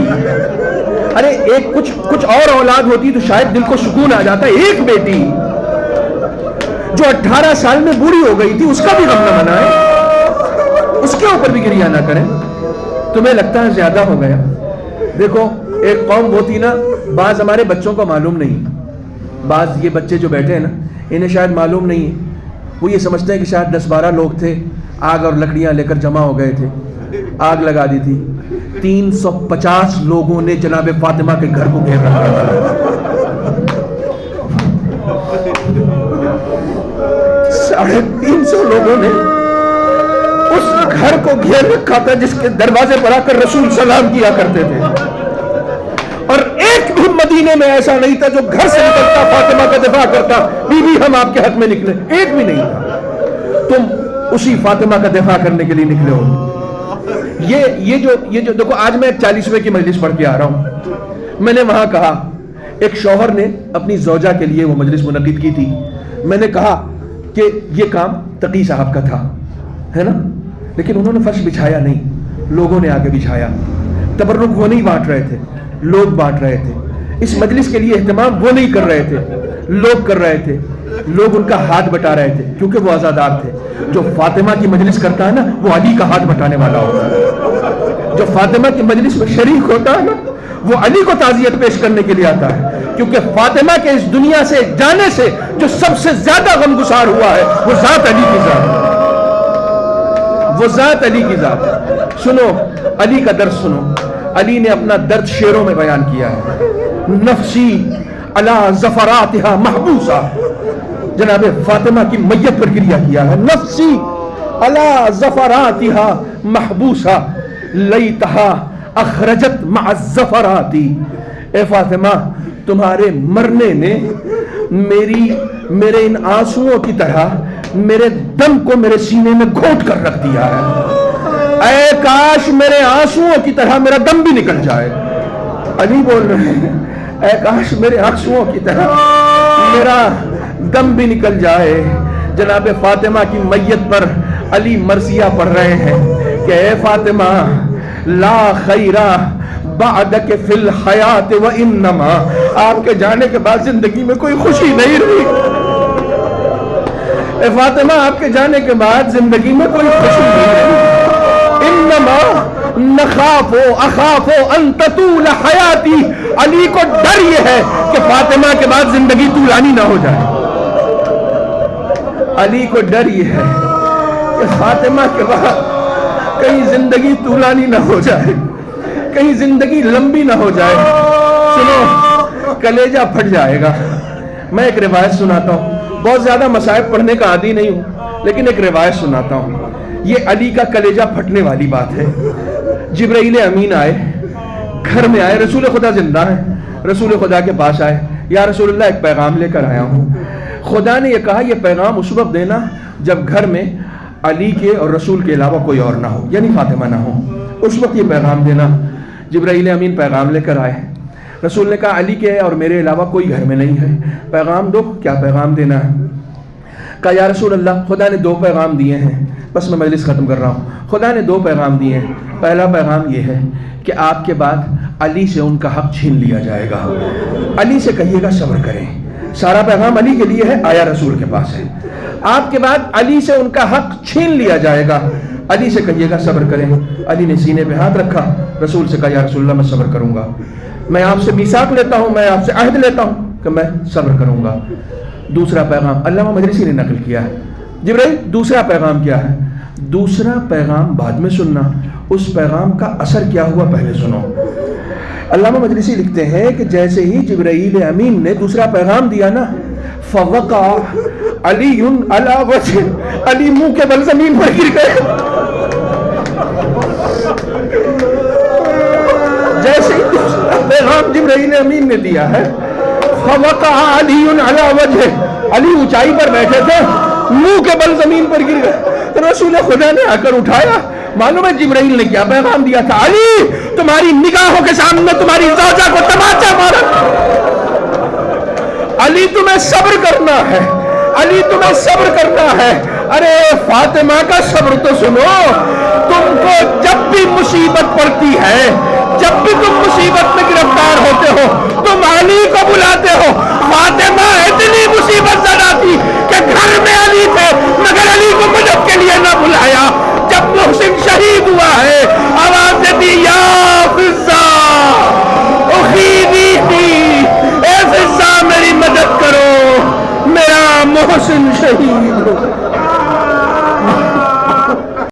ارے ایک کچھ اور اولاد ہوتی تو شاید دل کو سکون آ جاتا. ایک بیٹی جو 18 سال میں بوڑھی ہو گئی تھی، اس کا بھی غم نہ منائے، اس کے اوپر بھی گریہ نہ کریں. تمہیں لگتا ہے زیادہ ہو گیا. دیکھو ایک قوم وہ تھی نا، بعض ہمارے بچوں کو معلوم نہیں، بعض یہ بچے جو بیٹھے ہیں نا، انہیں شاید معلوم نہیں ہے. وہ یہ سمجھتے ہیں کہ شاید 10-12 لوگ تھے، آگ اور لکڑیاں لے کر جمع ہو گئے تھے، آگ لگا دی تھی. 350 لوگوں نے جناب فاطمہ کے گھر کو گھیر رکھا تھا. 350 لوگوں نے اس گھر کو گھیر رکھا تھا جس کے دروازے پر آ کر رسول سلام کیا کرتے تھے. اور ایک بھی مدینے میں ایسا نہیں تھا جو گھر سے نکلتا فاطمہ کا دفاع کرتا، بی بی ہم آپ کے حق میں نکلے. ایک بھی نہیں تھا. تم اسی فاطمہ کا دفاع کرنے کے لیے نکلے ہو. یہ جو دیکھو، آج میں 40ویں کی مجلس پڑھ کے آ رہا ہوں. میں نے وہاں کہا، ایک شوہر نے اپنی زوجہ کے لیے وہ مجلس منعقد کی تھی. میں نے کہا کہ یہ کام تقی صاحب کا تھا، ہے نا، لیکن انہوں نے فرش بچھایا نہیں، لوگوں نے آگے بچھایا. تبرک وہ نہیں بانٹ رہے تھے، لوگ بانٹ رہے تھے. اس مجلس کے لیے اہتمام وہ نہیں کر رہے تھے، لوگ کر رہے تھے. لوگ ان کا ہاتھ بٹا رہے تھے کیونکہ وہ عزادار تھے. جو فاطمہ کی مجلس کرتا ہے نا، وہ علی کا ہاتھ بٹانے والا ہوتا ہے. جو فاطمہ کی مجلس میں شریک ہوتا ہے نا، وہ علی کو تعزیت پیش کرنے کے لیے آتا ہے. کیونکہ فاطمہ کے اس دنیا سے جانے سے جو سب سے زیادہ غمگسار ہوا ہے، وہ ذات علی کی ذات ہے. وہ ذات علی کی ذات ہے. سنو علی کا درد سنو. علی نے اپنا درد شعروں میں بیان کیا ہے. نفسی علی ظفراتها محبوسہ، جناب فاطمہ کی میت پر گریہ کیا ہے. نفسی علی ظفراتها محبوسہ لیتها اخرجت مع الظفرات. اے فاطمہ، تمہارے مرنے نے میرے ان آنسوؤں کی طرح میرے دم کو میرے سینے میں گھونٹ کر رکھ دیا ہے. اے کاش میرے آنسوؤں کی طرح میرا دم بھی نکل جائے. علی بول رہے ہیں، اے کاش میرے آنسوؤں کی طرح میرا دم بھی نکل جائے. جناب فاطمہ کی میت پر علی مرثیہ پڑھ رہے ہیں کہ اے فاطمہ، لا خیرہ بعدک فی الحیات و انما، آپ کے جانے کے بعد زندگی میں کوئی خوشی نہیں رہی. اے فاطمہ، آپ کے جانے کے بعد زندگی میں کوئی خوشی نہیں رہی. انما اخاف ان تطول حیاتی. علی کو ڈر یہ ہے کہ فاطمہ کے بعد زندگی طولانی نہ ہو جائے. علی کو ڈر یہ ہے کہ فاطمہ کے بعد کہیں زندگی طولانی نہ ہو جائے، کہیں زندگی لمبی نہ ہو جائے. سنو، کلیجہ پھٹ جائے گا. میں ایک روایت سناتا ہوں. بہت زیادہ مصائب پڑھنے کا عادی نہیں ہوں، لیکن ایک روایت سناتا ہوں. یہ علی کا کلیجہ پھٹنے والی بات ہے. جبرائیل امین آئے، گھر میں آئے، رسول خدا زندہ ہے. رسول خدا کے پاس آئے، یا رسول اللہ ایک پیغام لے کر آیا ہوں. خدا نے یہ کہا یہ پیغام اس وقت دینا جب گھر میں علی کے اور رسول کے علاوہ کوئی اور نہ ہو، یعنی فاطمہ نہ ہو. اس وقت یہ پیغام دینا. جبرائیل امین پیغام لے کر آئے. رسول نے کہا علی کے اور میرے علاوہ کوئی گھر میں نہیں ہے، پیغام دو. کیا پیغام دینا ہے؟ کہا یا رسول اللہ، خدا نے 2 پیغام دیے ہیں. بس میں مجلس ختم کر رہا ہوں. خدا نے 2 پیغام دیے ہیں. پہلا پیغام یہ ہے کہ آپ کے بعد علی سے ان کا حق چھین لیا جائے گا. علی سے کہیے گا صبر کریں. سارا پیغام علی کے لیے ہے، آیا رسول کے پاس ہے. آپ کے بعد علی سے ان کا حق چھین لیا جائے گا. علی سے کہیے گا صبر کریں. علی نے سینے پہ ہاتھ رکھا. رسول سے کہا یا رسول اللہ، میں صبر کروں گا. میں آپ سے میثاق لیتا ہوں، میں آپ سے عہد لیتا ہوں کہ میں صبر کروں گا. دوسرا پیغام علامہ مجلسی نے نقل کیا ہے. جبرائیل، دوسرا پیغام کیا ہے؟ دوسرا پیغام بعد میں سننا، اس پیغام کا اثر کیا ہوا پہلے سنو. علامہ مجلسی لکھتے ہیں کہ جیسے ہی جبرائیل امین نے دوسرا پیغام دیا نا، فوقع علی علی وجہ، علی منہ کے بل زمین پر گر گئے. جیسے ہی دوسرا پیغام جبرائیل امین نے دیا ہے، فوقع علی علی وجہ، علی اونچائی پر بیٹھے تھے، منہ کے بل زمین پر گر گئے، تو رسول خدا نے آ کر اٹھایا. معلوم ہے جبرائیل نے کیا پیغام دیا تھا؟ علی تمہاری نگاہوں کے سامنے تمہاری زوجہ کو تماچا مارا. علی تمہیں صبر کرنا ہے، علی تمہیں صبر کرنا ہے. ارے فاطمہ کا صبر تو سنو. تم کو جب بھی مصیبت پڑتی ہے، جب بھی تم مصیبت میں گرفتار ہوتے ہو، تم علی کو بلاتے ہو. فاطمہ اتنی مصیبت زدہ تھی کہ گھر میں علی تھے مگر علی کو مدد کے لیے نہ بلایا. جب محسن شہید ہوا ہے آواز دی یا فضا اخیدی تھی، اے فضا میری مدد کرو، میرا محسن شہید ہو.